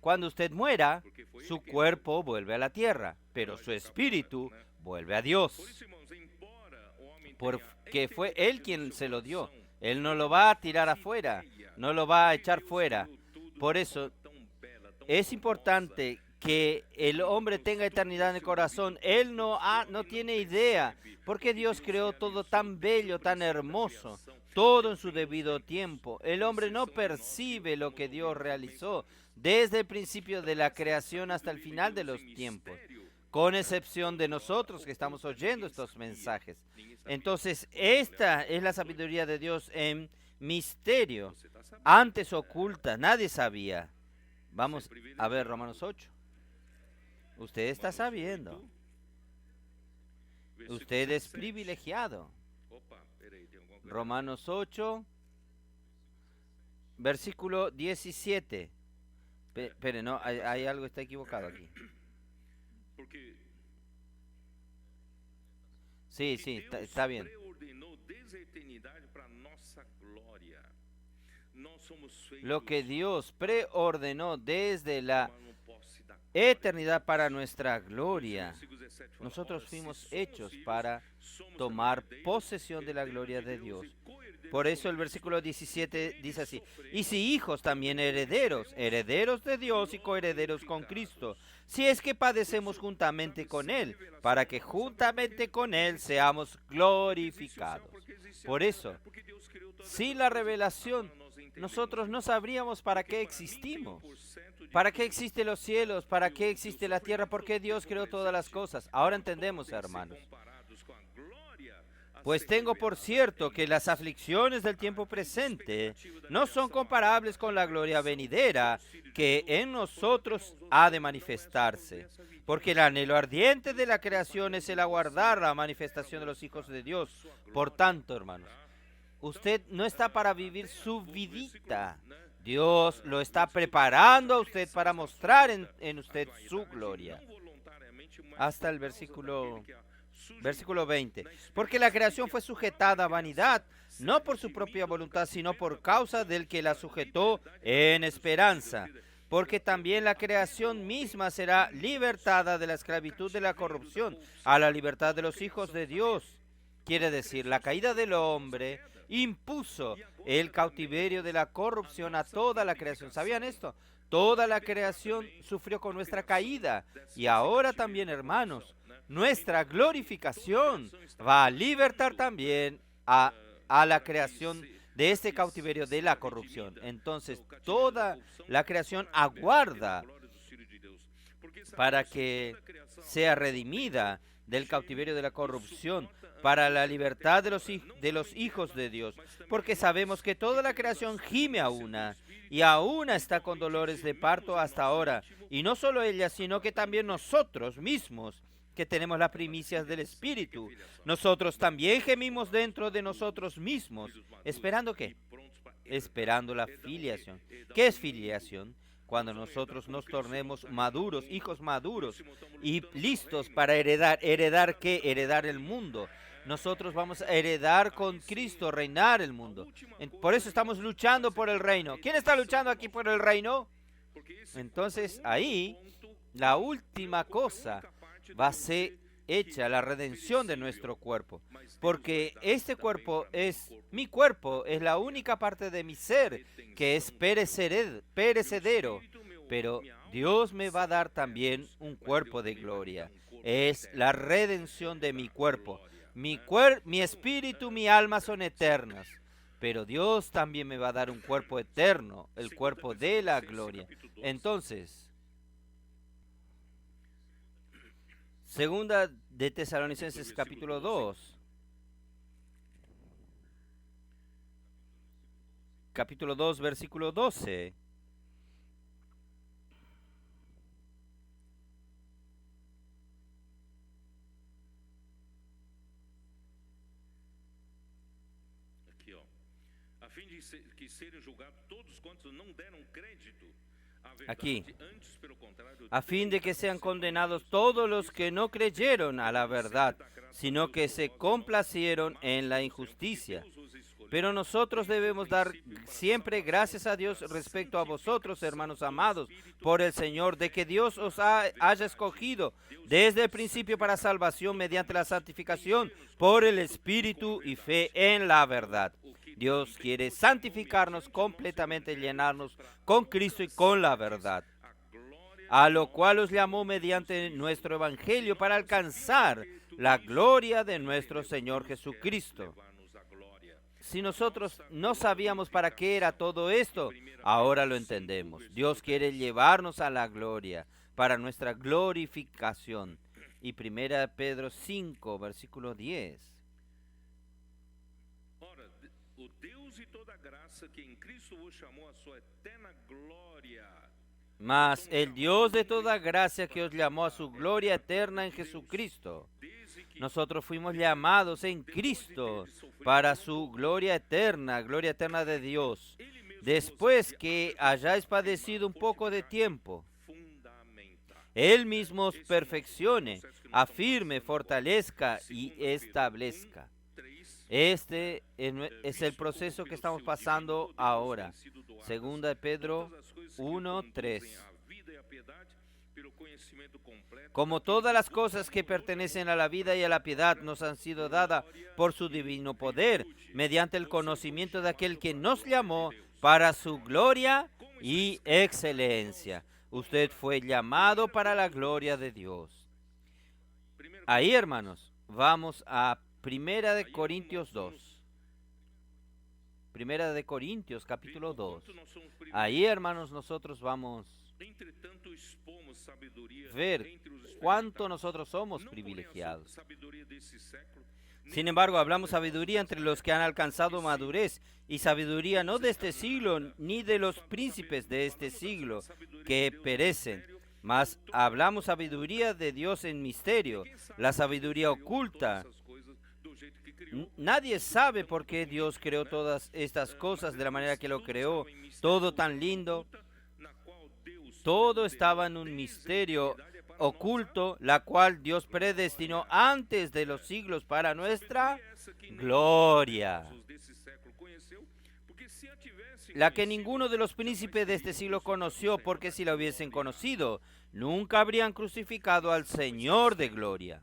Cuando usted muera, su cuerpo vuelve a la tierra, pero su espíritu vuelve a Dios. Porque fue Él quien se lo dio. Él no lo va a tirar afuera, no lo va a echar fuera. Por eso es importante que el hombre tenga eternidad en el corazón. Él no tiene idea, porque Dios creó todo tan bello, tan hermoso, todo en su debido tiempo. El hombre no percibe lo que Dios realizó desde el principio de la creación hasta el final de los tiempos, con excepción de nosotros que estamos oyendo estos mensajes. Entonces, esta es la sabiduría de Dios en misterio, antes oculta, nadie sabía. Vamos a ver Romanos 8. Usted está sabiendo. Usted es privilegiado. Romanos 8, versículo 17. Espere, no, hay algo que está equivocado aquí. Sí, está bien. Lo que Dios preordenó desde la eternidad para nuestra gloria. Nosotros fuimos hechos para tomar posesión de la gloria de Dios. Por eso el versículo 17 dice así: y si hijos, también herederos, herederos de Dios y coherederos con Cristo, si es que padecemos juntamente con Él, para que juntamente con Él seamos glorificados. Por eso, sin la revelación, nosotros no sabríamos para qué existimos. ¿Para qué existen los cielos? ¿Para qué existe la tierra? ¿Por qué Dios creó todas las cosas? Ahora entendemos, hermanos. Pues tengo por cierto que las aflicciones del tiempo presente no son comparables con la gloria venidera que en nosotros ha de manifestarse. Porque el anhelo ardiente de la creación es el aguardar la manifestación de los hijos de Dios. Por tanto, hermanos, usted no está para vivir su vidita. Dios lo está preparando a usted para mostrar en usted su gloria. Hasta el versículo 20. Porque la creación fue sujetada a vanidad, no por su propia voluntad, sino por causa del que la sujetó en esperanza. Porque también la creación misma será libertada de la esclavitud de la corrupción a la libertad de los hijos de Dios. Quiere decir, la caída del hombre impuso el cautiverio de la corrupción a toda la creación. ¿Sabían esto? Toda la creación sufrió con nuestra caída. Y ahora también, hermanos, nuestra glorificación va a libertar también a la creación de este cautiverio de la corrupción. Entonces, toda la creación aguarda para que sea redimida del cautiverio de la corrupción, para la libertad de los hijos de Dios. Porque sabemos que toda la creación gime a una, y a una está con dolores de parto hasta ahora. Y no solo ella, sino que también nosotros mismos, que tenemos las primicias del Espíritu. Nosotros también gemimos dentro de nosotros mismos. ¿Esperando qué? Esperando la filiación. ¿Qué es filiación? Cuando nosotros nos tornemos maduros, hijos maduros y listos para heredar. ¿Heredar qué? Heredar el mundo. Nosotros vamos a heredar con Cristo, reinar el mundo. Por eso estamos luchando por el reino. ¿Quién está luchando aquí por el reino? Entonces ahí la última cosa va a ser hecha, la redención de nuestro cuerpo. Porque este cuerpo es mi cuerpo, es la única parte de mi ser que es perecedero. Pero Dios me va a dar también un cuerpo de gloria. Es la redención de mi cuerpo. Mi espíritu, mi alma son eternas. Pero Dios también me va a dar un cuerpo eterno, el cuerpo de la gloria. Entonces, Segunda de Tesalonicenses capítulo 2. Capítulo 2, versículo 12. Aqui, ó. A fim de que serem julgados todos quantos não deram crédito à verdade. Aquí. Antes, pelo contrário, A fin de que sean condenados todos los que no creyeron a la verdad, sino que se complacieron en la injusticia. Pero nosotros debemos dar siempre gracias a Dios respecto a vosotros, hermanos amados, por el Señor, de que Dios os haya escogido desde el principio para salvación mediante la santificación por el Espíritu y fe en la verdad. Dios quiere santificarnos completamente, llenarnos con Cristo y con la verdad, a lo cual os llamó mediante nuestro Evangelio para alcanzar la gloria de nuestro Señor Jesucristo. Si nosotros no sabíamos para qué era todo esto, ahora lo entendemos. Dios quiere llevarnos a la gloria, para nuestra glorificación. Y 1 Pedro 5, versículo 10. Ora, o Deus de toda graça que em Cristo vos chamou a sua eterna glória. Mas el Dios de toda gracia que os llamó a su gloria eterna en Jesucristo. Nosotros fuimos llamados en Cristo para su gloria eterna de Dios. Después que hayáis padecido un poco de tiempo, Él mismo os perfeccione, afirme, fortalezca y establezca. Este es el proceso que estamos pasando ahora. Segunda de Pedro 1:3. Como todas las cosas que pertenecen a la vida y a la piedad nos han sido dadas por su divino poder, mediante el conocimiento de aquel que nos llamó para su gloria y excelencia. Usted fue llamado para la gloria de Dios. Ahí, hermanos, vamos a Primera de Corintios 2. Primera de Corintios, capítulo 2. Ahí, hermanos, nosotros vamos ver cuánto nosotros somos privilegiados. Sin embargo, hablamos sabiduría entre los que han alcanzado madurez, y sabiduría no de este siglo, ni de los príncipes de este siglo, que perecen, mas hablamos sabiduría de Dios en misterio, la sabiduría oculta. Nadie sabe por qué Dios creó todas estas cosas de la manera que lo creó, todo tan lindo. Todo estaba en un misterio oculto, la cual Dios predestinó antes de los siglos para nuestra gloria, la que ninguno de los príncipes de este siglo conoció, porque si la hubiesen conocido, nunca habrían crucificado al Señor de gloria.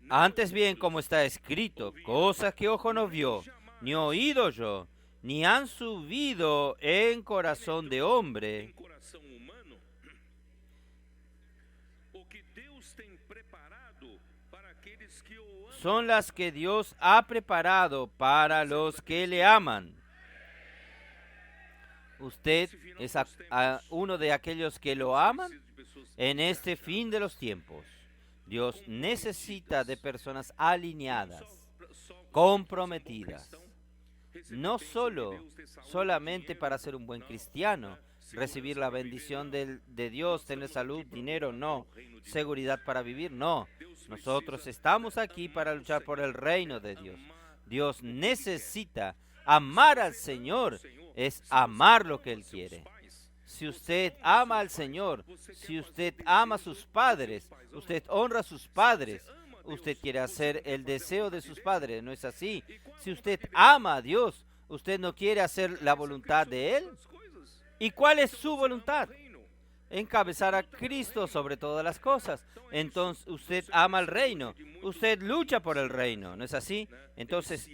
Antes bien, como está escrito, cosas que ojo no vio, ni oído yo, ni han subido en corazón de hombre, son las que Dios ha preparado para los que le aman. ¿Usted es uno de aquellos que lo aman? En este fin de los tiempos, Dios necesita de personas alineadas, comprometidas, no solamente para ser un buen cristiano, recibir la bendición de Dios, tener salud, dinero, no, seguridad para vivir, no. Nosotros estamos aquí para luchar por el reino de Dios. Dios necesita amar al Señor, es amar lo que Él quiere. Si usted ama al Señor, si usted ama a sus padres, usted honra a sus padres, usted quiere hacer el deseo de sus padres, ¿no es así? Si usted ama a Dios, usted no quiere hacer la voluntad de Él. ¿Y cuál es su voluntad? Encabezar a Cristo sobre todas las cosas. Entonces usted ama el reino, usted lucha por el reino, ¿no es así? Entonces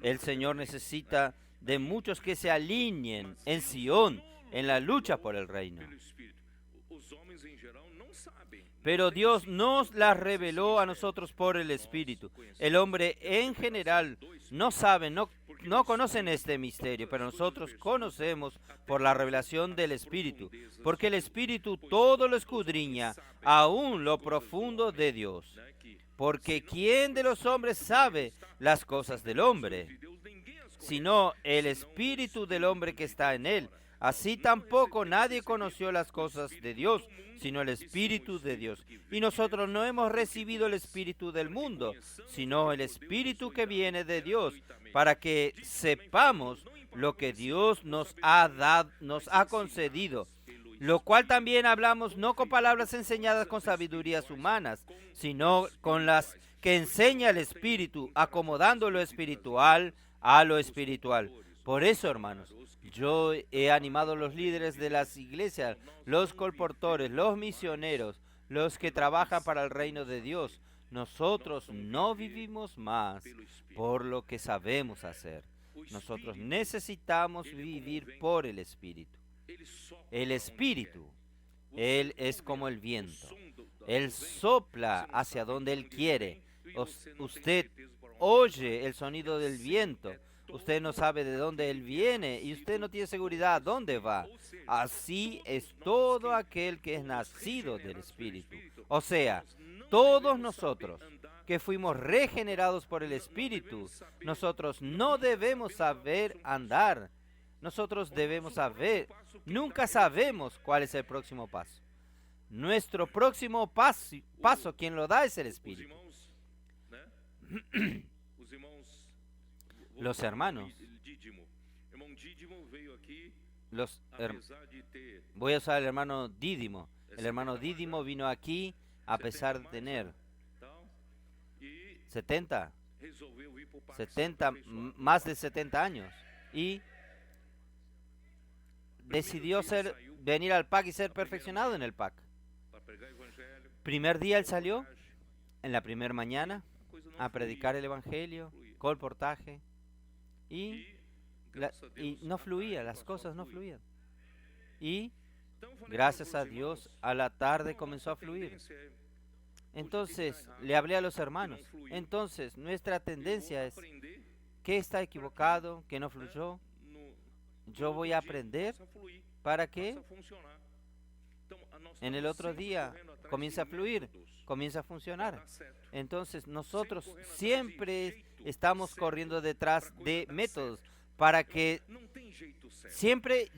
el Señor necesita de muchos que se alineen en Sion, en la lucha por el reino. Pero Dios nos la reveló a nosotros por el Espíritu. El hombre en general no sabe, no conocen este misterio, pero nosotros conocemos por la revelación del Espíritu, porque el Espíritu todo lo escudriña, aún lo profundo de Dios. Porque ¿quién de los hombres sabe las cosas del hombre? Sino el Espíritu del hombre que está en él. Así tampoco nadie conoció las cosas de Dios, sino el Espíritu de Dios. Y nosotros no hemos recibido el Espíritu del mundo, sino el Espíritu que viene de Dios, para que sepamos lo que Dios nos ha concedido, lo cual también hablamos no con palabras enseñadas con sabidurías humanas, sino con las que enseña el Espíritu, acomodando lo espiritual a lo espiritual. Por eso, hermanos, yo he animado a los líderes de las iglesias, los colportores, los misioneros, los que trabajan para el reino de Dios. Nosotros no vivimos más por lo que sabemos hacer. Nosotros necesitamos vivir por el Espíritu. El Espíritu, Él es como el viento. Él sopla hacia donde Él quiere. Usted oye el sonido del viento. Usted no sabe de dónde Él viene y usted no tiene seguridad a dónde va. Así es todo aquel que es nacido del Espíritu. O sea, todos nosotros que fuimos regenerados por el Espíritu, nosotros no debemos saber andar. Nosotros debemos saber, nunca sabemos cuál es el próximo paso. Nuestro próximo paso, quien lo da es el Espíritu. Los hermanos, voy a usar el hermano Dídimo. El hermano Dídimo vino aquí a pesar de tener más de 70 años y decidió venir al PAC y ser perfeccionado en el PAC. Primer día él salió, en la primera mañana, a predicar el Evangelio, colportaje, y no fluía, las cosas no fluían. Y gracias a Dios, a la tarde comenzó a fluir. Entonces, le hablé a los hermanos. Entonces, nuestra tendencia es, ¿qué está equivocado? ¿Qué no fluyó? Yo voy a aprender para que En el otro día comienza a fluir, comienza a funcionar. Entonces nosotros siempre estamos corriendo detrás de métodos para que siempre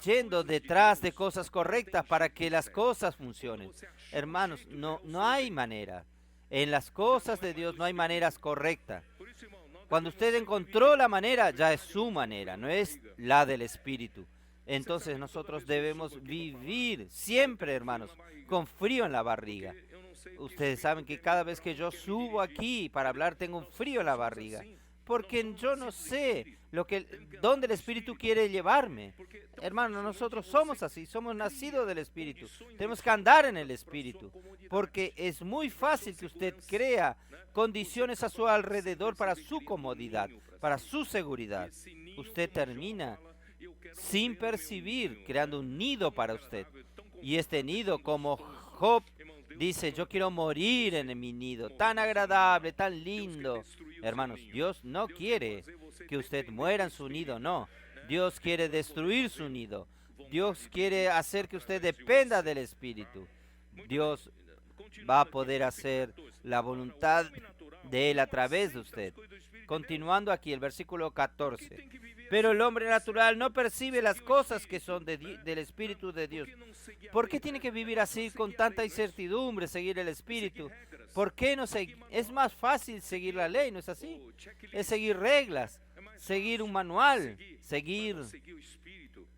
yendo detrás de cosas correctas para que las cosas funcionen. Hermanos, no hay manera. En las cosas de Dios no hay maneras correctas. Cuando usted encontró la manera, ya es su manera, no es la del Espíritu. Entonces nosotros debemos vivir siempre, hermanos, con frío en la barriga. Ustedes saben que cada vez que yo subo aquí para hablar tengo un frío en la barriga, porque yo no sé dónde el Espíritu quiere llevarme. Hermanos, nosotros somos así, somos nacidos del Espíritu. Tenemos que andar en el Espíritu, porque es muy fácil que usted crea condiciones a su alrededor para su comodidad, para su seguridad. Usted termina sin percibir, creando un nido para usted. Y este nido, como Job dice, yo quiero morir en mi nido, tan agradable, tan lindo. Hermanos, Dios no quiere que usted muera en su nido, no. Dios quiere destruir su nido. Dios quiere hacer que usted dependa del Espíritu. Dios va a poder hacer la voluntad de Él a través de usted. Continuando aquí, el versículo 14. Pero el hombre natural no percibe las cosas que son del Espíritu de Dios. ¿Por qué tiene que vivir así con tanta incertidumbre, seguir el Espíritu? ¿Por qué no es más fácil seguir la ley, no es así? Es seguir reglas, seguir un manual, seguir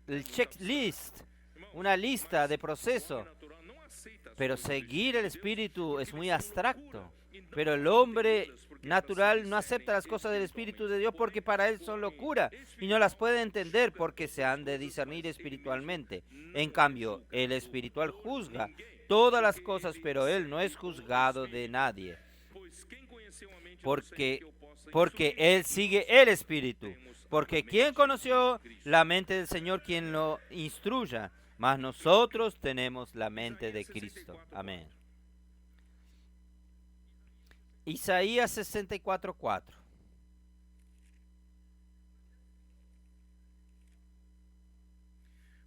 el checklist, una lista de proceso. Pero seguir el Espíritu es muy abstracto. Pero el hombre natural no acepta las cosas del Espíritu de Dios porque para él son locura y no las puede entender porque se han de discernir espiritualmente. En cambio, el espiritual juzga todas las cosas, pero él no es juzgado de nadie. Porque él sigue el Espíritu. Porque ¿quién conoció la mente del Señor? Quien lo instruya. Mas nosotros tenemos la mente de Cristo. Amén. Isaías 64:4.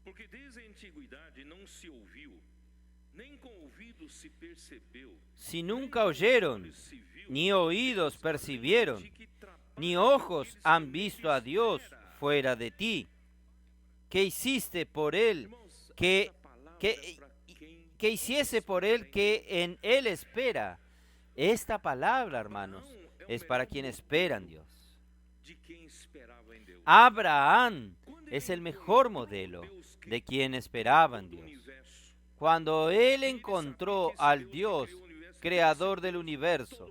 Porque desde a antiguidade não se ouviu, nem com ouvidos se percebeu, Si nunca oyeron, ni oídos percibieron, ni ojos han visto a Dios fuera de ti. ¿Qué hiciste por él? ¿Qué hiciese por él que en él espera? Esta palabra, hermanos, es para quien espera en Dios. Abraham es el mejor modelo de quien esperaba en Dios. Cuando él encontró al Dios, creador del universo,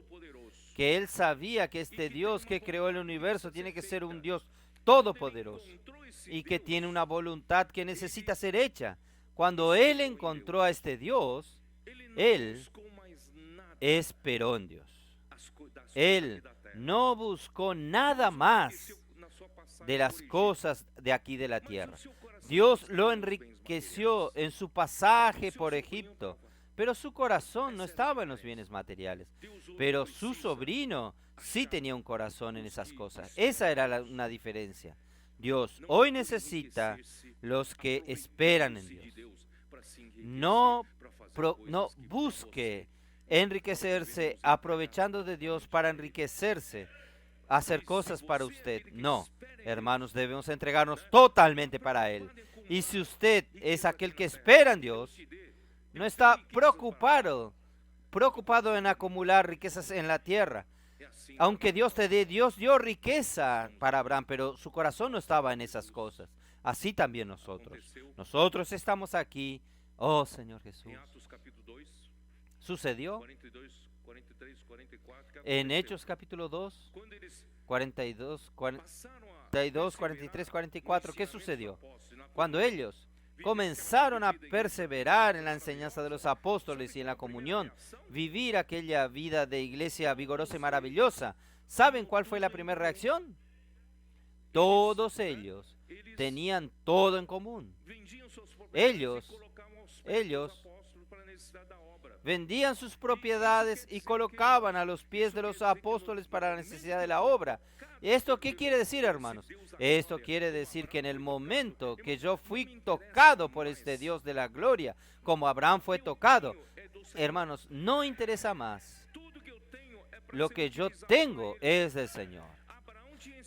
que él sabía que este Dios que creó el universo tiene que ser un Dios todopoderoso y que tiene una voluntad que necesita ser hecha. Cuando él encontró a este Dios, él esperó en Dios. Él no buscó nada más de las cosas de aquí de la tierra. Dios lo enriqueció en su pasaje por Egipto, pero su corazón no estaba en los bienes materiales. Pero su sobrino sí tenía un corazón en esas cosas. Esa era una diferencia. Dios hoy necesita los que esperan en Dios. No busque enriquecerse aprovechando de Dios para enriquecerse, hacer cosas para usted. No, hermanos, debemos entregarnos totalmente para Él. Y si usted es aquel que espera en Dios, no está preocupado en acumular riquezas en la tierra. Aunque Dios dio riqueza para Abraham, pero su corazón no estaba en esas cosas. Así también nosotros. Nosotros estamos aquí, oh Señor Jesús. Sucedió en Hechos capítulo 2, 42, 43, 44. ¿Qué sucedió? Cuando ellos comenzaron a perseverar en la enseñanza de los apóstoles y en la comunión, vivir aquella vida de iglesia vigorosa y maravillosa, ¿saben cuál fue la primera reacción? Todos ellos tenían todo en común. Ellos vendían sus propiedades y colocaban a los pies de los apóstoles para la necesidad de la obra. ¿Esto qué quiere decir, hermanos? Esto quiere decir que en el momento que yo fui tocado por este Dios de la gloria, como Abraham fue tocado, hermanos, no interesa más. Lo que yo tengo es del Señor.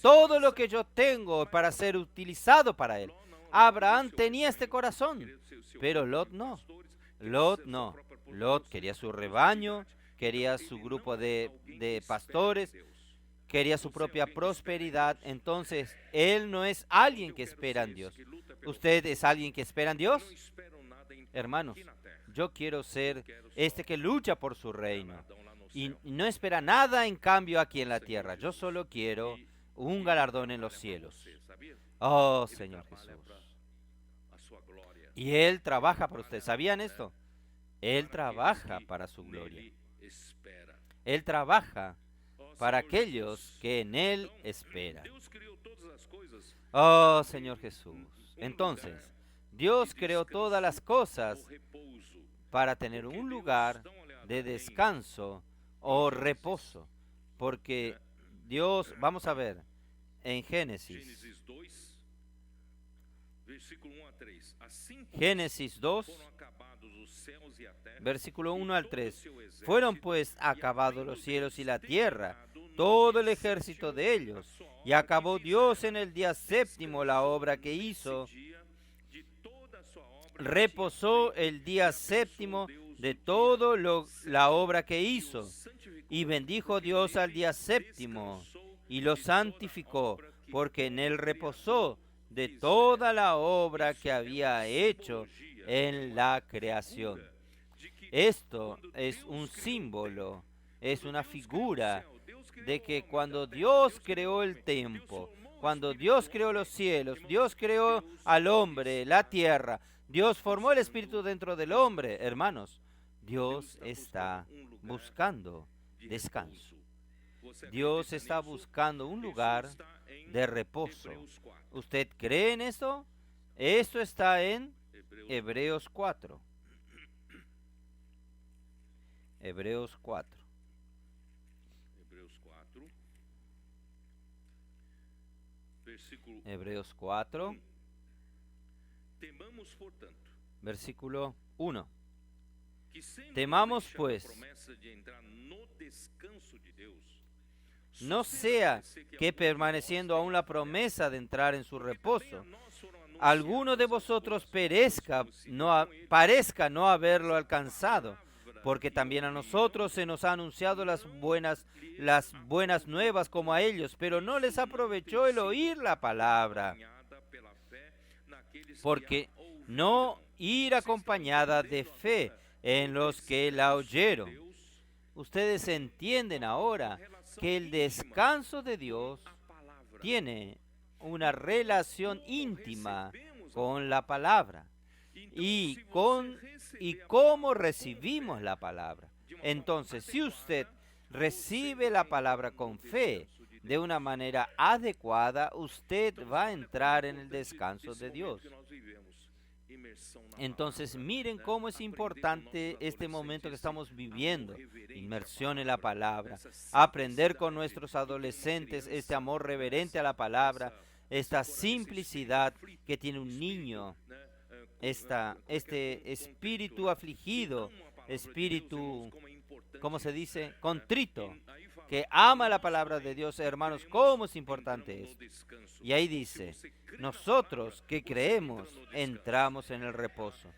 Todo lo que yo tengo para ser utilizado para Él. Abraham tenía este corazón, pero Lot no. Lot no. Lot quería su rebaño, quería su grupo de pastores, quería su propia prosperidad. Entonces, él no es alguien que espera en Dios. ¿Usted es alguien que espera en Dios? Hermanos, yo quiero ser este que lucha por su reino y no espera nada en cambio aquí en la tierra. Yo solo quiero un galardón en los cielos. Oh, Señor Jesús. Y Él trabaja por usted. ¿Sabían esto? Él trabaja para su gloria. Él trabaja para aquellos que en Él esperan. Oh, Señor Jesús. Entonces, Dios creó todas las cosas para tener un lugar de descanso o reposo. Porque Dios, vamos a ver, en Génesis 2, versículo 1 al 3. Fueron pues acabados los cielos y la tierra, todo el ejército de ellos, y acabó Dios en el día séptimo la obra que hizo. Reposó el día séptimo de todo la obra que hizo, y bendijo Dios al día séptimo, y lo santificó, porque en él reposó de toda la obra que había hecho en la creación. Esto es un símbolo, es una figura de que cuando Dios creó el tiempo, cuando Dios creó los cielos, Dios creó al hombre, la tierra, Dios formó el espíritu dentro del hombre, hermanos, Dios está buscando descanso. Dios está buscando un lugar de reposo. ¿Usted cree en esto? Esto está en Hebreos 4. Hebreos 4. Hebreos 4. Versículo 1. Temamos pues, no sea que permaneciendo aún la promesa de entrar en su reposo, alguno de vosotros parezca no haberlo alcanzado, porque también a nosotros se nos ha anunciado las buenas nuevas como a ellos, pero no les aprovechó el oír la palabra, porque no ir acompañada de fe en los que la oyeron. Ustedes entienden ahora que el descanso de Dios tiene una relación íntima con la palabra y cómo recibimos la palabra. Entonces, si usted recibe la palabra con fe de una manera adecuada, usted va a entrar en el descanso de Dios. Entonces, miren cómo es importante este momento que estamos viviendo. Inmersión en la palabra. Aprender con nuestros adolescentes este amor reverente a la palabra, esta simplicidad que tiene un niño, este espíritu afligido, espíritu, ¿cómo se dice? Contrito, que ama la palabra de Dios. Hermanos, cómo es importante esto. Y ahí dice, nosotros que creemos, entramos en el reposo.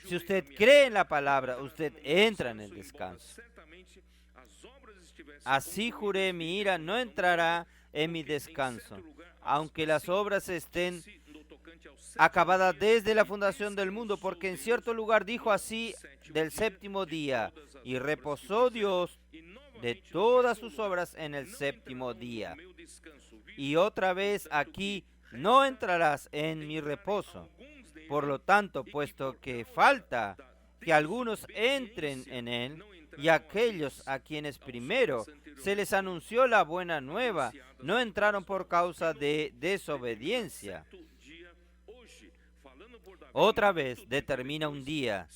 Si usted cree en la palabra, usted entra en el descanso. Así juré, mi ira no entrará en mi descanso, aunque las obras estén acabadas desde la fundación del mundo, porque en cierto lugar dijo así del séptimo día, y reposó Dios de todas sus obras en el séptimo día. Y otra vez aquí, no entrarás en mi reposo. Por lo tanto, puesto que falta que algunos entren en él, y aquellos a quienes primero se les anunció la buena nueva, no entraron por causa de desobediencia. Otra vez determina un día,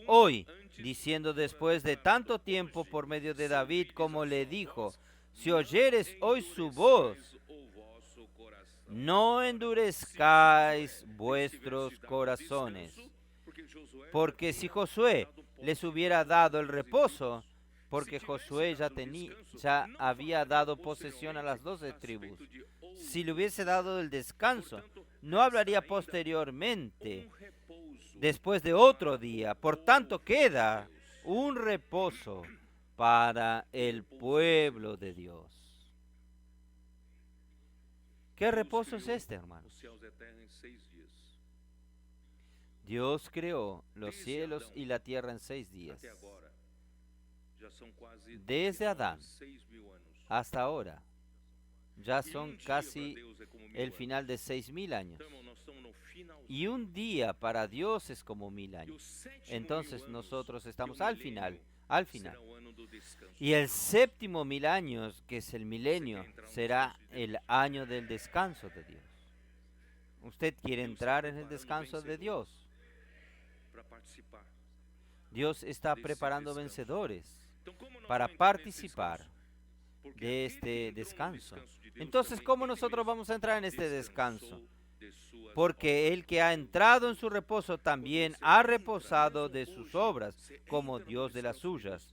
hoy, diciendo después de tanto tiempo por medio de David, como le dijo, si oyeres hoy su voz, no endurezcáis vuestros corazones. Porque si Josué les hubiera dado el reposo, porque Josué ya había dado posesión a las 12 tribus, si le hubiese dado el descanso, no hablaría posteriormente, después de otro día. Por tanto, queda un reposo para el pueblo de Dios. ¿Qué reposo es este, hermanos? Dios creó los cielos y la tierra en 6 días. Desde Adán hasta ahora, ya son casi el final de 6.000 años. Y un día para Dios es como 1.000 años. Entonces nosotros estamos al final. Y el 7.000 años, que es el milenio, será el año del descanso de Dios. ¿Usted quiere entrar en el descanso de Dios? Dios está preparando vencedores para participar de este descanso. Entonces, ¿cómo nosotros vamos a entrar en este descanso? Porque el que ha entrado en su reposo también ha reposado de sus obras, como Dios de las suyas.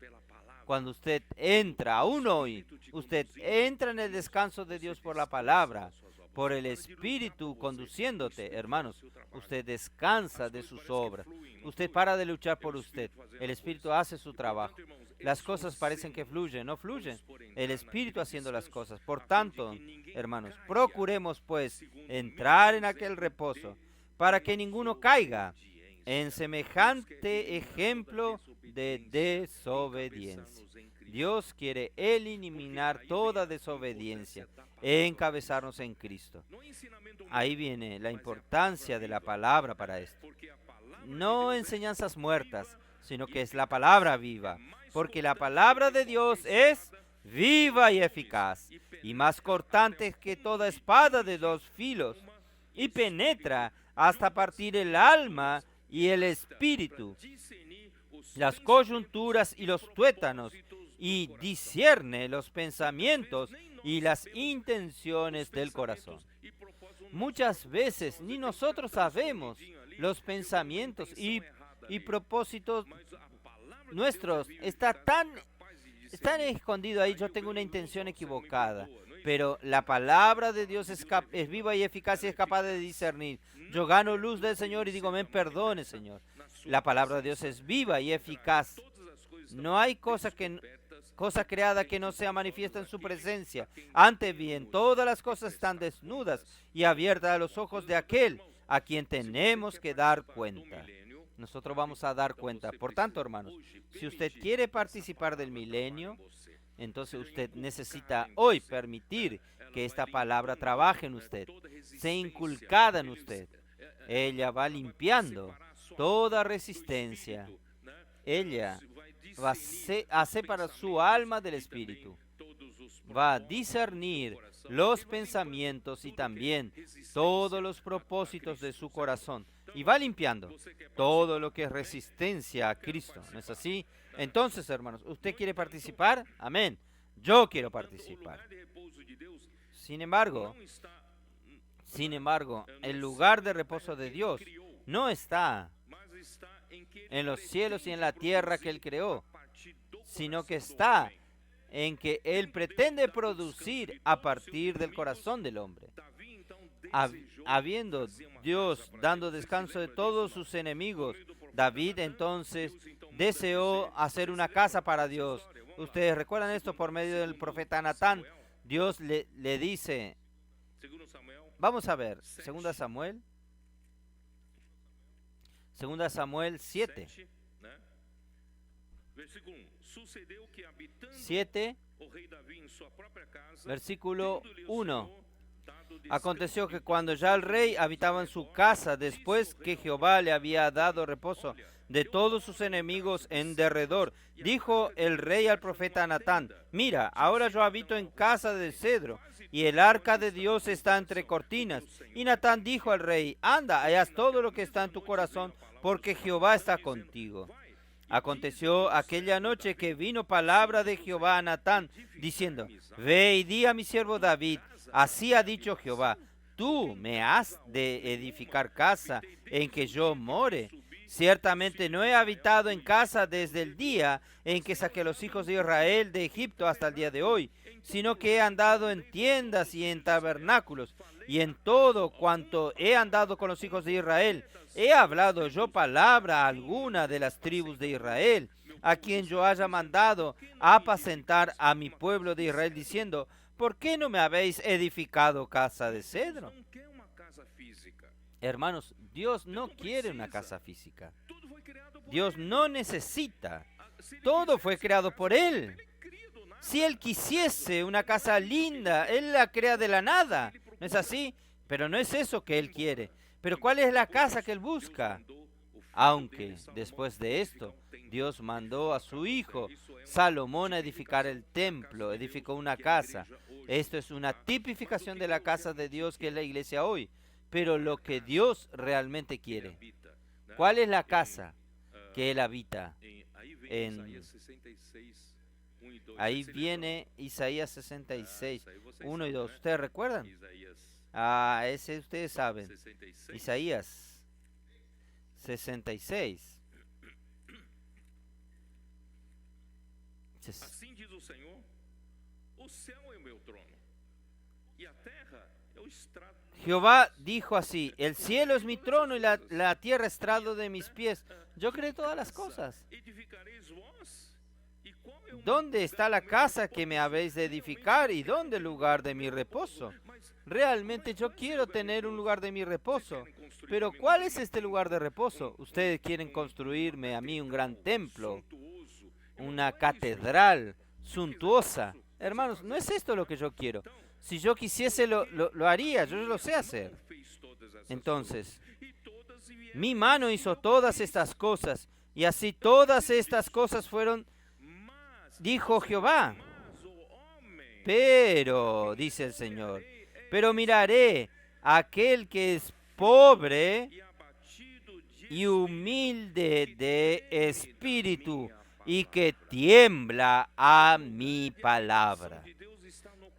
Cuando usted entra, aún hoy, usted entra en el descanso de Dios por la palabra, por el Espíritu conduciéndote, hermanos. Usted descansa de sus obras. Usted para de luchar por usted. El Espíritu hace su trabajo. Las cosas parecen que fluyen, no fluyen. El Espíritu haciendo las cosas. Por tanto, hermanos, procuremos pues entrar en aquel reposo para que ninguno caiga en semejante ejemplo de desobediencia. Dios quiere eliminar toda desobediencia e encabezarnos en Cristo. Ahí viene la importancia de la palabra para esto. No enseñanzas muertas, sino que es la palabra viva, porque la palabra de Dios es viva y eficaz, y más cortante que toda espada de 2 filos, y penetra hasta partir el alma y el espíritu, las coyunturas y los tuétanos, y discierne los pensamientos y las intenciones del corazón. Muchas veces ni nosotros sabemos los pensamientos y propósitos nuestros. Está tan escondido ahí. Yo tengo una intención equivocada, pero la palabra de Dios es viva y eficaz y es capaz de discernir. Yo gano luz del Señor y digo, me perdone, Señor. La palabra de Dios es viva y eficaz. No hay cosa creada que no sea manifiesta en su presencia. Antes bien, todas las cosas están desnudas y abiertas a los ojos de aquel a quien tenemos que dar cuenta. Nosotros vamos a dar cuenta. Por tanto, hermanos, si usted quiere participar del milenio, entonces usted necesita hoy permitir que esta palabra trabaje en usted, sea inculcada en usted. Ella va limpiando toda resistencia. Ella va a separar su alma del espíritu. Va a discernir los pensamientos y también todos los propósitos de su corazón. Y va limpiando todo lo que es resistencia a Cristo. ¿No es así? Entonces, hermanos, ¿usted quiere participar? Amén. Yo quiero participar. Sin embargo, el lugar de reposo de Dios no está en los cielos y en la tierra que Él creó, sino que está en que Él pretende producir a partir del corazón del hombre. Habiendo Dios dando descanso de todos sus enemigos, David entonces deseó hacer una casa para Dios. Ustedes recuerdan esto por medio del profeta Natán. Dios le dice, vamos a ver, 2 Samuel 7. 7, versículo 1. Aconteció que cuando ya el rey habitaba en su casa, después que Jehová le había dado reposo de todos sus enemigos en derredor, dijo el rey al profeta Natán, mira, ahora yo habito en casa de cedro, y el arca de Dios está entre cortinas. Y Natán dijo al rey, anda, haz todo lo que está en tu corazón, porque Jehová está contigo. Aconteció aquella noche que vino palabra de Jehová a Natán, diciendo: Ve y di a mi siervo David, así ha dicho Jehová, tú me has de edificar casa en que yo more. Ciertamente no he habitado en casa desde el día en que saqué a los hijos de Israel de Egipto hasta el día de hoy, sino que he andado en tiendas y en tabernáculos, y en todo cuanto he andado con los hijos de Israel, he hablado yo palabra alguna de las tribus de Israel, a quien yo haya mandado a apacentar a mi pueblo de Israel, diciendo: ¿por qué no me habéis edificado casa de cedro? Hermanos, Dios no quiere una casa física. Dios no necesita. Todo fue creado por Él. Si Él quisiese una casa linda, Él la crea de la nada. ¿No es así? Pero no es eso que Él quiere. Pero ¿cuál es la casa que Él busca? Aunque después de esto, Dios mandó a su hijo Salomón a edificar el templo, edificó una casa. Esto es una tipificación de la casa de Dios que es la iglesia hoy. Pero lo que Dios realmente quiere, ¿cuál es la casa que Él habita? Ahí viene Isaías 66, 1 y 2. ¿Ustedes recuerdan? Ese ustedes saben. Isaías 66. Assim diz o Senhor: o céu é o meu trono, e a terra é o estrado. Jehová dijo así: el cielo es mi trono y la tierra estrado de mis pies. Yo creé todas las cosas. ¿Dónde está la casa que me habéis de edificar y dónde el lugar de mi reposo? Realmente yo quiero tener un lugar de mi reposo. Pero ¿cuál es este lugar de reposo? Ustedes quieren construirme a mí un gran templo, una catedral suntuosa. Hermanos, no es esto lo que yo quiero. Si yo quisiese lo haría, yo lo sé hacer. Entonces, mi mano hizo todas estas cosas, y así todas estas cosas fueron, dijo Jehová. Pero, dice el Señor, pero miraré a aquel que es pobre y humilde de espíritu, y que tiembla a mi palabra.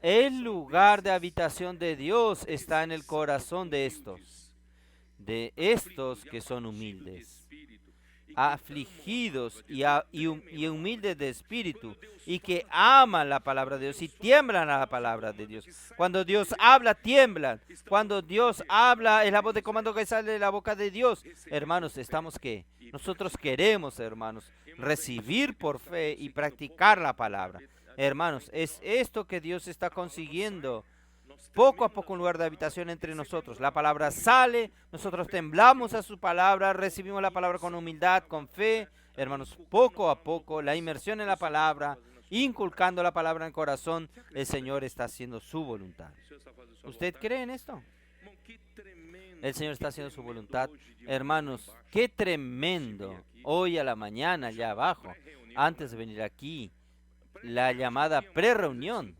El lugar de habitación de Dios está en el corazón de estos que son humildes, afligidos y humildes de espíritu, y que aman la palabra de Dios y tiemblan a la palabra de Dios. Cuando Dios habla, tiemblan. Cuando Dios habla, es la voz de comando que sale de la boca de Dios. Hermanos, ¿estamos qué? Nosotros queremos, hermanos, recibir por fe y practicar la palabra. Hermanos, es esto que Dios está consiguiendo. Poco a poco un lugar de habitación entre nosotros. La palabra sale, nosotros temblamos a su palabra, recibimos la palabra con humildad, con fe. Hermanos, poco a poco la inmersión en la palabra, inculcando la palabra en el corazón, el Señor está haciendo su voluntad. ¿Usted cree en esto? El Señor está haciendo su voluntad. Hermanos, qué tremendo. Hoy a la mañana, allá abajo, antes de venir aquí, la llamada pre-reunión.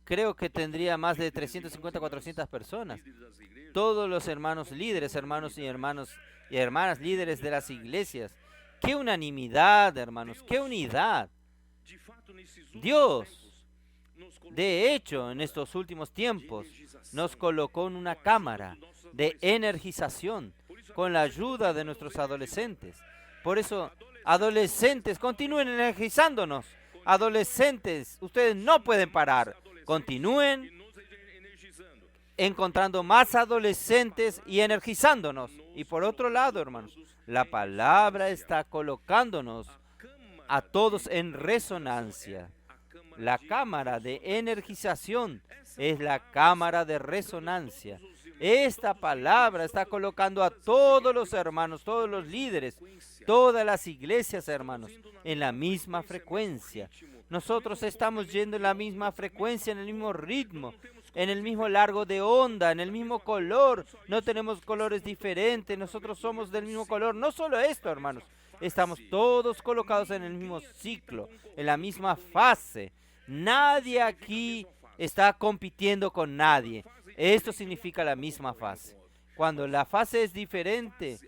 Creo que tendría más de 350, 400 personas. Todos los hermanos líderes, hermanos y hermanas líderes de las iglesias. ¡Qué unanimidad, hermanos! ¡Qué unidad! Dios, de hecho, en estos últimos tiempos, nos colocó en una cámara de energización con la ayuda de nuestros adolescentes. Por eso, adolescentes, continúen energizándonos. Adolescentes, ustedes no pueden parar. Continúen encontrando más adolescentes y energizándonos. Y por otro lado, hermanos, la palabra está colocándonos a todos en resonancia. La cámara de energización es la cámara de resonancia. Esta palabra está colocando a todos los hermanos, todos los líderes, todas las iglesias, hermanos, en la misma frecuencia. Nosotros estamos yendo en la misma frecuencia, en el mismo ritmo, en el mismo largo de onda, en el mismo color. No tenemos colores diferentes, nosotros somos del mismo color. No solo esto, hermanos, estamos todos colocados en el mismo ciclo, en la misma fase. Nadie aquí está compitiendo con nadie. Esto significa la misma fase. Cuando la fase es diferente,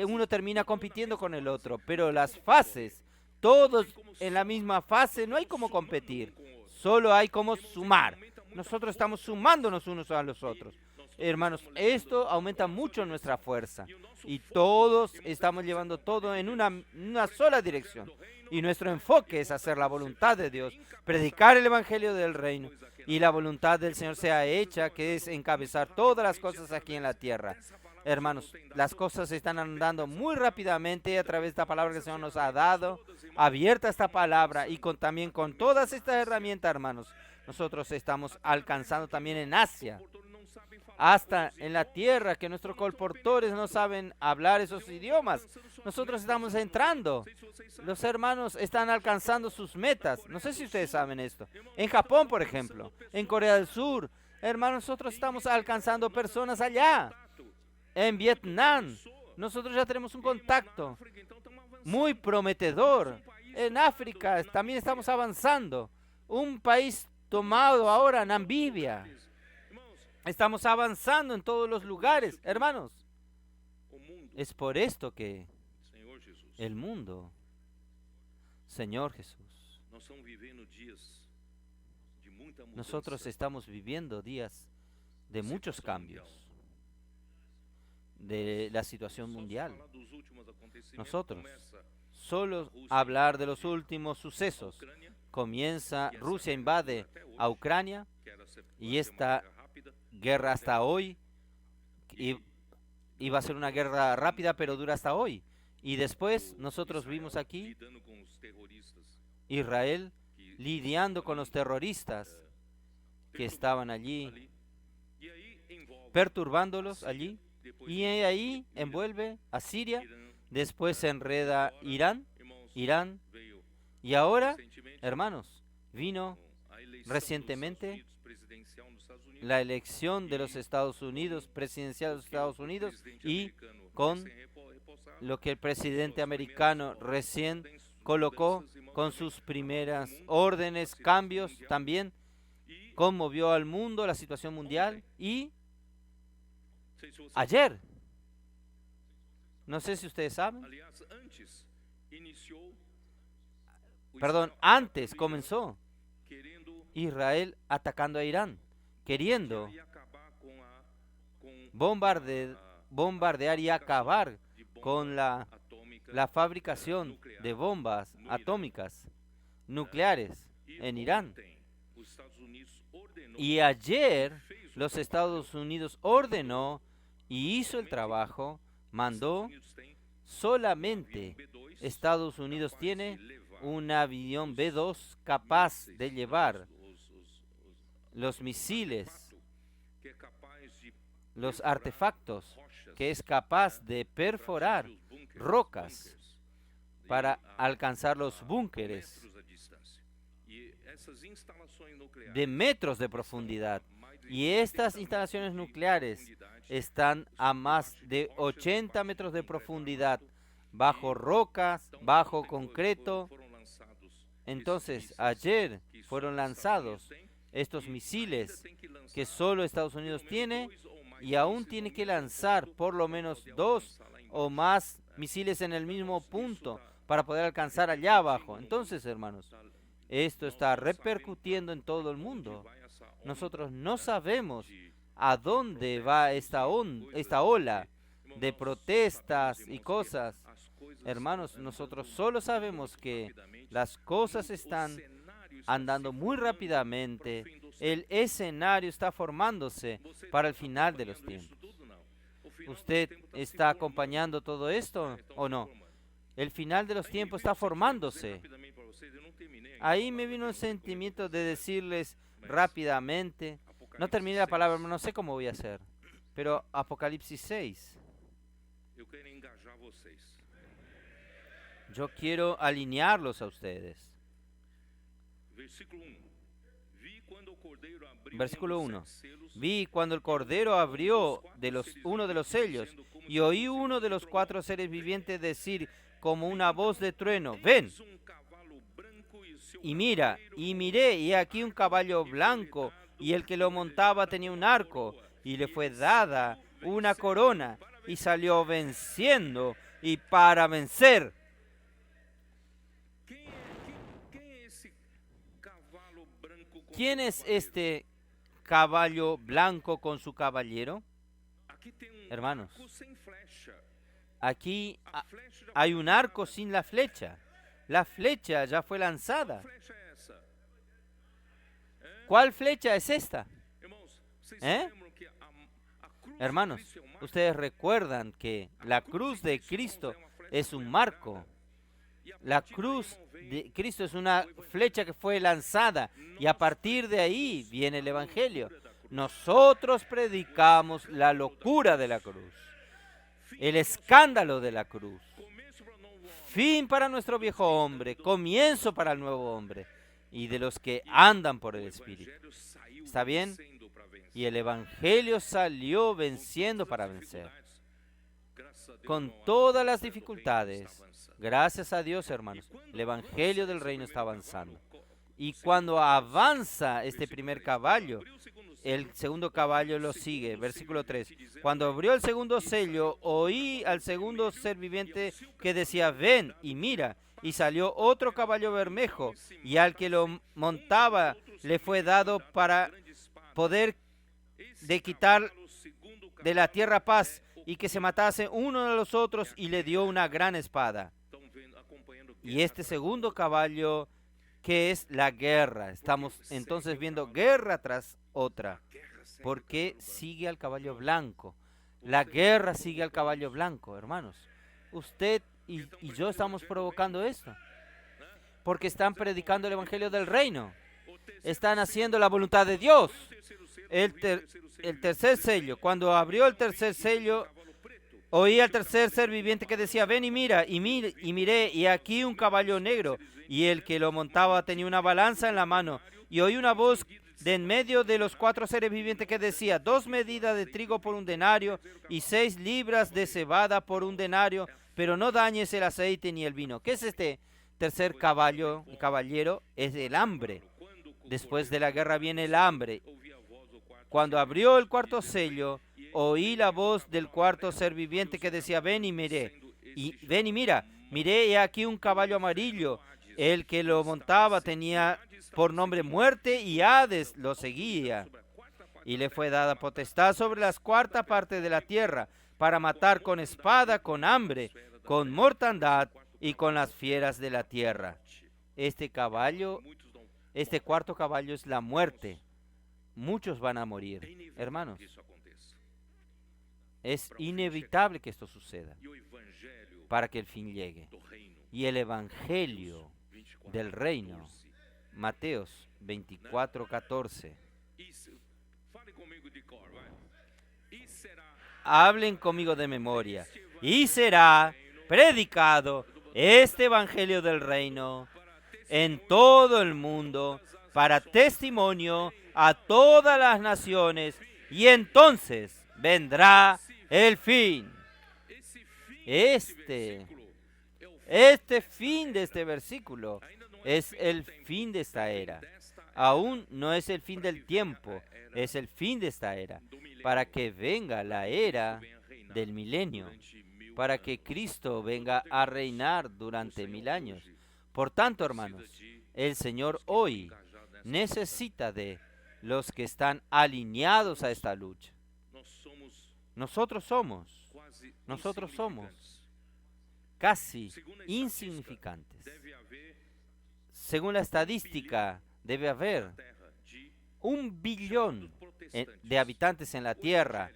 uno termina compitiendo con el otro, pero las fases, todos en la misma fase, no hay como competir, solo hay como sumar. Nosotros estamos sumándonos unos a los otros. Hermanos, esto aumenta mucho nuestra fuerza y todos estamos llevando todo en una sola dirección. Y nuestro enfoque es hacer la voluntad de Dios, predicar el evangelio del reino y la voluntad del Señor sea hecha, que es encabezar todas las cosas aquí en la tierra. Hermanos, las cosas están andando muy rápidamente a través de esta palabra que el Señor nos ha dado, abierta esta palabra y también con todas estas herramientas, hermanos. Nosotros estamos alcanzando también en Asia, hasta en la tierra, que nuestros colportores no saben hablar esos idiomas. Nosotros estamos entrando. Los hermanos están alcanzando sus metas. No sé si ustedes saben esto. En Japón, por ejemplo, en Corea del Sur, hermanos, nosotros estamos alcanzando personas allá. En Vietnam, nosotros ya tenemos un contacto muy prometedor. En África también estamos avanzando. Un país tomado ahora, Namibia. Estamos avanzando en todos los lugares, hermanos. Es por esto que el mundo, Señor Jesús, nosotros estamos viviendo días de muchos cambios de la situación mundial. Nosotros solo hablar de los últimos sucesos. Comienza, Rusia invade a Ucrania y esta guerra hasta hoy iba a ser una guerra rápida, pero dura hasta hoy. Y después nosotros vimos aquí Israel lidiando con los terroristas que estaban allí, perturbándolos allí, y ahí envuelve a Siria, después se enreda Irán, y ahora, hermanos, vino recientemente la elección de los Estados Unidos, presidencial de los Estados Unidos, y con lo que el presidente americano recién colocó con sus primeras órdenes, cambios, también conmovió al mundo, la situación mundial. Y ayer, no sé si ustedes saben, antes comenzó Israel atacando a Irán, queriendo bombardear y acabar con la fabricación de bombas atómicas nucleares en Irán. Y ayer los Estados Unidos ordenó y hizo el trabajo, mandó. Solamente Estados Unidos tiene un avión B-2 capaz de llevar los misiles, los artefactos, que es capaz de perforar rocas para alcanzar los búnkeres de metros de profundidad. Y estas instalaciones nucleares están a más de 80 metros de profundidad, bajo rocas, bajo concreto. Entonces, ayer fueron lanzados estos misiles que solo Estados Unidos tiene, y aún tiene que lanzar por lo menos 2 o más misiles en el mismo punto para poder alcanzar allá abajo. Entonces, hermanos, esto está repercutiendo en todo el mundo. Nosotros no sabemos a dónde va esta ola de protestas y cosas. Hermanos, nosotros solo sabemos que las cosas están andando muy rápidamente. El escenario está formándose para el final de los tiempos. ¿Usted está acompañando todo esto o no? El final de los tiempos está formándose. Ahí me vino un sentimiento de decirles rápidamente. No terminé la palabra, no sé cómo voy a hacer. Pero Apocalipsis 6. Yo quiero alinearlos a ustedes. Versículo 1. Vi cuando el Cordero abrió uno de los sellos, y oí uno de los 4 seres vivientes decir como una voz de trueno: ven. Y mira, y miré, y aquí un caballo blanco, y el que lo montaba tenía un arco, y le fue dada una corona, y salió venciendo y para vencer. ¿Quién es este caballo blanco con su caballero? Hermanos, aquí hay un arco sin la flecha. La flecha ya fue lanzada. ¿Cuál flecha es esta? Hermanos, ustedes recuerdan que la cruz de Cristo es un marco. La cruz de Cristo es una flecha que fue lanzada y a partir de ahí viene el Evangelio. Nosotros predicamos la locura de la cruz, el escándalo de la cruz. Fin para nuestro viejo hombre, comienzo para el nuevo hombre y de los que andan por el Espíritu. ¿Está bien? Y el Evangelio salió venciendo para vencer. Con todas las dificultades, gracias a Dios, hermanos, el Evangelio del Reino está avanzando. Y cuando avanza este primer caballo, el segundo caballo lo sigue. Versículo 3. Cuando abrió el segundo sello, oí al segundo ser viviente que decía, ven y mira. Y salió otro caballo bermejo, y al que lo montaba le fue dado para poder de quitar de la tierra paz, y que se matase uno de los otros, y le dio una gran espada. Y este segundo caballo, que es la guerra. Estamos entonces viendo guerra tras otra, porque sigue al caballo blanco. La guerra sigue al caballo blanco, hermanos. Usted y yo estamos provocando esto, porque están predicando el Evangelio del Reino. Están haciendo la voluntad de Dios. El tercer sello, cuando abrió el tercer sello, oí al tercer ser viviente que decía, ven y mira, y miré, y aquí un caballo negro, y el que lo montaba tenía una balanza en la mano, y oí una voz de en medio de los 4 seres vivientes que decía, 2 medidas de trigo por 1 denario, y 6 libras de cebada por 1 denario, pero no dañes el aceite ni el vino. ¿Qué es este tercer caballo, el caballero? Es el hambre. Después de la guerra viene el hambre. Cuando abrió el cuarto sello, oí la voz del cuarto ser viviente que decía, ven y miré, y ven y mira, miré y aquí un caballo amarillo, el que lo montaba tenía por nombre Muerte, y Hades lo seguía, y le fue dada potestad sobre las 4 partes de la tierra, para matar con espada, con hambre, con mortandad y con las fieras de la tierra. Este cuarto caballo es la muerte. Muchos van a morir, hermanos. Es inevitable que esto suceda para que el fin llegue. Y el Evangelio del Reino, Mateos 24:14. Hablen conmigo de memoria. Y será predicado este Evangelio del Reino en todo el mundo para testimonio a todas las naciones, y entonces vendrá el fin. Este fin de este versículo es el fin de esta era. Aún no es el fin del tiempo, es el fin de esta era, para que venga la era del milenio, para que Cristo venga a reinar durante 1000 años. Por tanto, hermanos, el Señor hoy necesita de los que están alineados a esta lucha. Nosotros somos casi insignificantes. Según la estadística, debe haber 1 billón de habitantes en la tierra,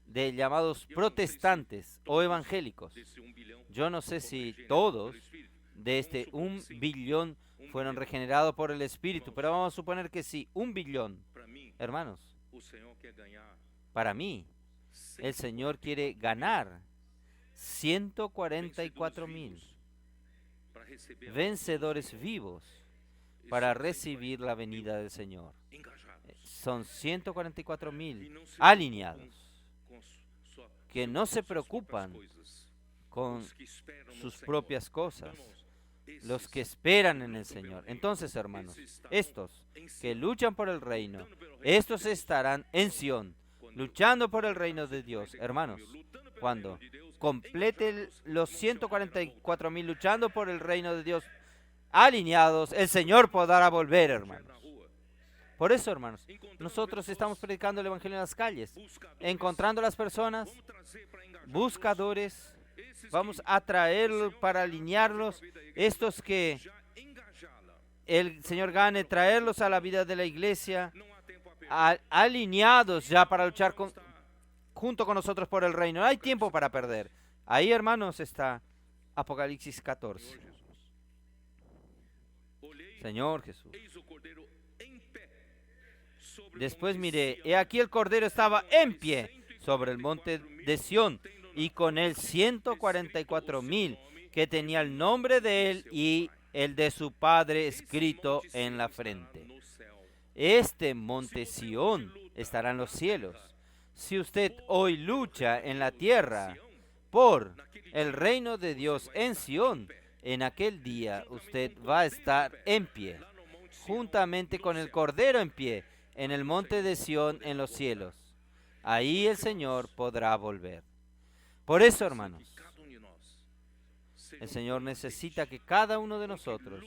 de llamados protestantes o evangélicos. Yo no sé si todos de este 1 billón fueron regenerados por el Espíritu, pero vamos a suponer que sí, 1 billón. Hermanos, para mí, el Señor quiere ganar 144,000 vencedores vivos para recibir la venida del Señor. Son 144,000 alineados, que no se preocupan con sus propias cosas, los que esperan en el Señor. Entonces, hermanos, estos que luchan por el reino, estos estarán en Sión, luchando por el reino de Dios. Hermanos, cuando complete los 144,000 luchando por el reino de Dios alineados, el Señor podrá volver, hermanos. Por eso, hermanos, nosotros estamos predicando el Evangelio en las calles, encontrando a las personas, buscadores, vamos a traerlos para alinearlos, estos que el Señor gane, traerlos a la vida de la iglesia, alineados ya para luchar junto con nosotros por el reino. No hay tiempo para perder. Ahí, hermanos, está Apocalipsis 14. Señor Jesús. Después miré, he aquí el Cordero estaba en pie sobre el monte de Sión, y con él 144,000 que tenía el nombre de él y el de su Padre escrito en la frente. Este monte Sión estará en los cielos. Si usted hoy lucha en la tierra por el reino de Dios en Sión, en aquel día usted va a estar en pie, juntamente con el Cordero en pie, en el monte de Sión en los cielos. Ahí el Señor podrá volver. Por eso, hermanos, el Señor necesita que cada uno de nosotros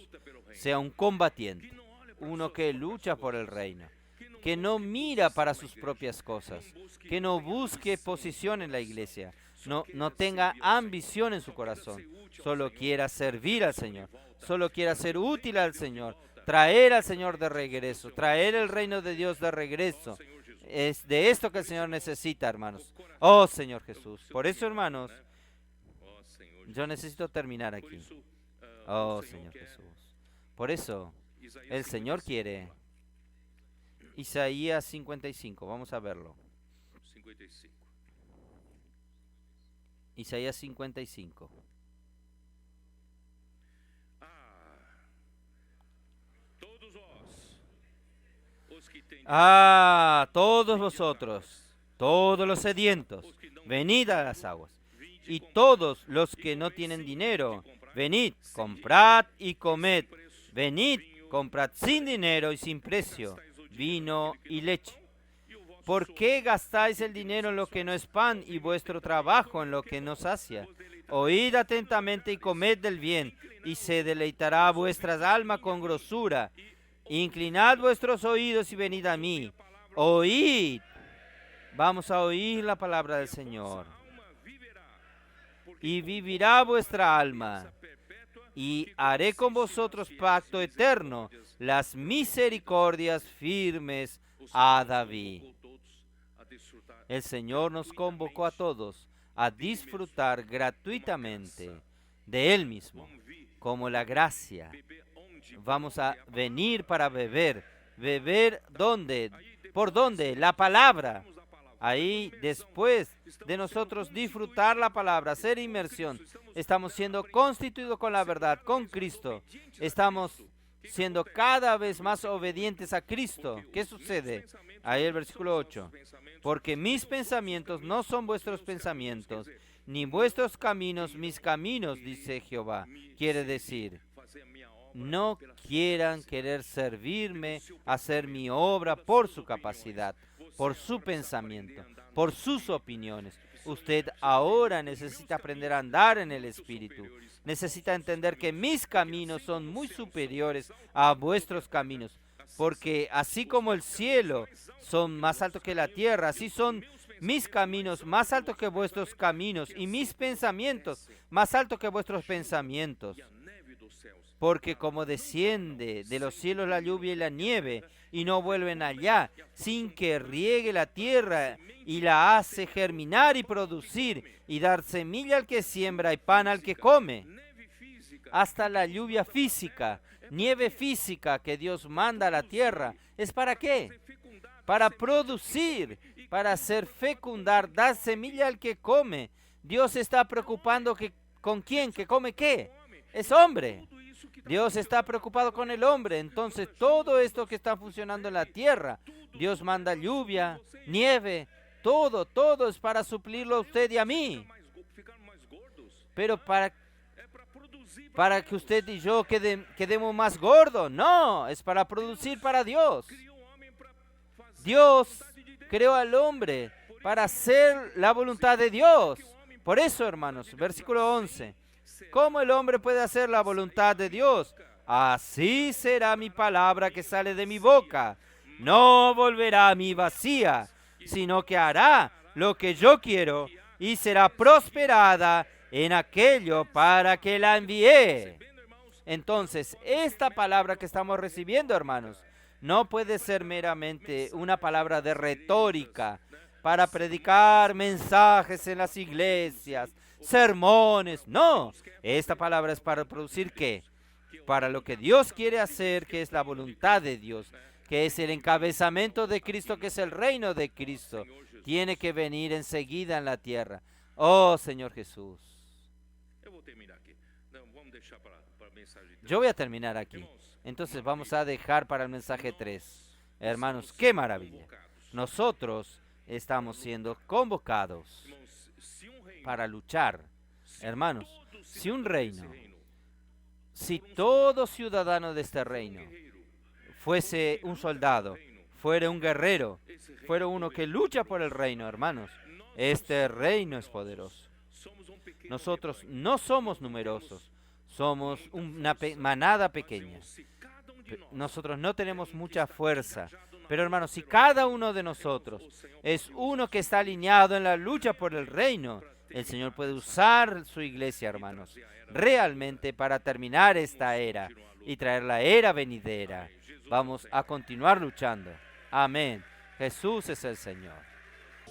sea un combatiente, uno que lucha por el reino, que no mira para sus propias cosas, que no busque posición en la iglesia, no tenga ambición en su corazón, solo quiera servir al Señor, solo quiera ser útil al Señor, traer al Señor de regreso, traer el reino de Dios de regreso. Es de esto que el Señor necesita, hermanos. Oh, Señor Jesús. Por eso, hermanos, yo necesito terminar aquí. Oh, Señor Jesús. Por eso, el Señor quiere. Isaías 55, vamos a verlo. Isaías 55. Todos vosotros, todos los sedientos, venid a las aguas. Y todos los que no tienen dinero, venid, comprad y comed. Venid, comprad sin dinero y sin precio, vino y leche. ¿Por qué gastáis el dinero en lo que no es pan y vuestro trabajo en lo que no sacia? Oíd atentamente y comed del bien, y se deleitará vuestras almas con grosura. Inclinad vuestros oídos y venid a mí. Oíd. Vamos a oír la palabra del Señor. Y vivirá vuestra alma. Y haré con vosotros pacto eterno, las misericordias firmes a David. El Señor nos convocó a todos a disfrutar gratuitamente de Él mismo, como la gracia. Vamos a venir para beber. ¿Beber dónde? ¿Por dónde? La palabra. Ahí, después de nosotros disfrutar la palabra, hacer inmersión, estamos siendo constituidos con la verdad, con Cristo. Estamos siendo cada vez más obedientes a Cristo. ¿Qué sucede? Ahí el versículo 8. Porque mis pensamientos no son vuestros pensamientos, ni vuestros caminos mis caminos, dice Jehová. Quiere decir, no quieran querer servirme, hacer mi obra por su capacidad, por su pensamiento, por sus opiniones. Usted ahora necesita aprender a andar en el Espíritu. Necesita entender que mis caminos son muy superiores a vuestros caminos, porque así como el cielo son más altos que la tierra, así son mis caminos más altos que vuestros caminos, y mis pensamientos más altos que vuestros pensamientos. Porque como desciende de los cielos la lluvia y la nieve, y no vuelven allá, sin que riegue la tierra, y la hace germinar y producir, y dar semilla al que siembra y pan al que come. Hasta la lluvia física, nieve física que Dios manda a la tierra, ¿es para qué? Para producir, para hacer fecundar, dar semilla al que come. Dios está preocupando ¿con quién? ¿Que come qué? Es hombre. Dios está preocupado con el hombre. Entonces todo esto que está funcionando en la tierra, Dios manda lluvia, nieve, todo es para suplirlo a usted y a mí. Pero para que usted y yo quedemos más gordos, no, es para producir para Dios. Dios creó al hombre para hacer la voluntad de Dios, Por eso, hermanos, versículo 11. ¿Cómo el hombre puede hacer la voluntad de Dios? Así será mi palabra que sale de mi boca. No volverá a mí vacía, sino que hará lo que yo quiero y será prosperada en aquello para que la envié. Entonces, esta palabra que estamos recibiendo, hermanos, no puede ser meramente una palabra de retórica para predicar mensajes en las iglesias, sermones. No, esta palabra es para producir ¿qué? Para lo que Dios quiere hacer, que es la voluntad de Dios, que es el encabezamiento de Cristo, que es el reino de Cristo. Tiene que venir enseguida en la tierra. Oh, Señor Jesús. Yo voy a terminar aquí. Entonces vamos a dejar para el mensaje 3. Hermanos, qué maravilla. Nosotros estamos siendo convocados para luchar. Hermanos, si un reino, si todo ciudadano de este reino fuese un soldado, fuera un guerrero, fuera uno que lucha por el reino, hermanos, este reino es poderoso. Nosotros no somos numerosos, somos una manada pequeña. Nosotros no tenemos mucha fuerza, pero hermanos, si cada uno de nosotros es uno que está alineado en la lucha por el reino, el Señor puede usar su iglesia, hermanos, realmente para terminar esta era y traer la era venidera. Vamos a continuar luchando. Amén. Jesús es el Señor.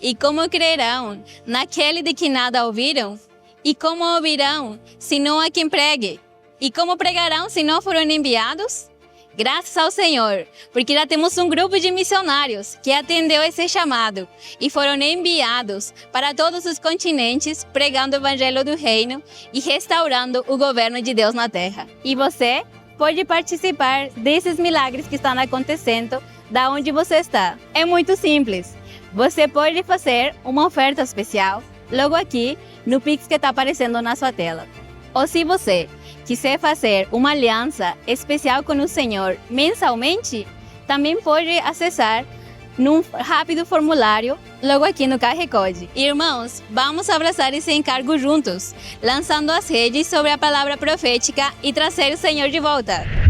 E como crerão naquele de que nada ouviram? E como ouvirão, se não há quem pregue? E como pregarão, se não foram enviados? Graças ao Senhor, porque já temos um grupo de missionários que atendeu esse chamado e foram enviados para todos os continentes, pregando o evangelho do reino e restaurando o governo de Deus na terra. E você pode participar desses milagres que estão acontecendo da onde você está. É muito simples. Você pode fazer uma oferta especial logo aqui no Pix que está aparecendo na sua tela. Ou se você quiser fazer uma aliança especial com o Senhor mensalmente, também pode acessar num rápido formulário logo aqui no QR Code. Irmãos, vamos abraçar esse encargo juntos, lançando as redes sobre a palavra profética e trazer o Senhor de volta.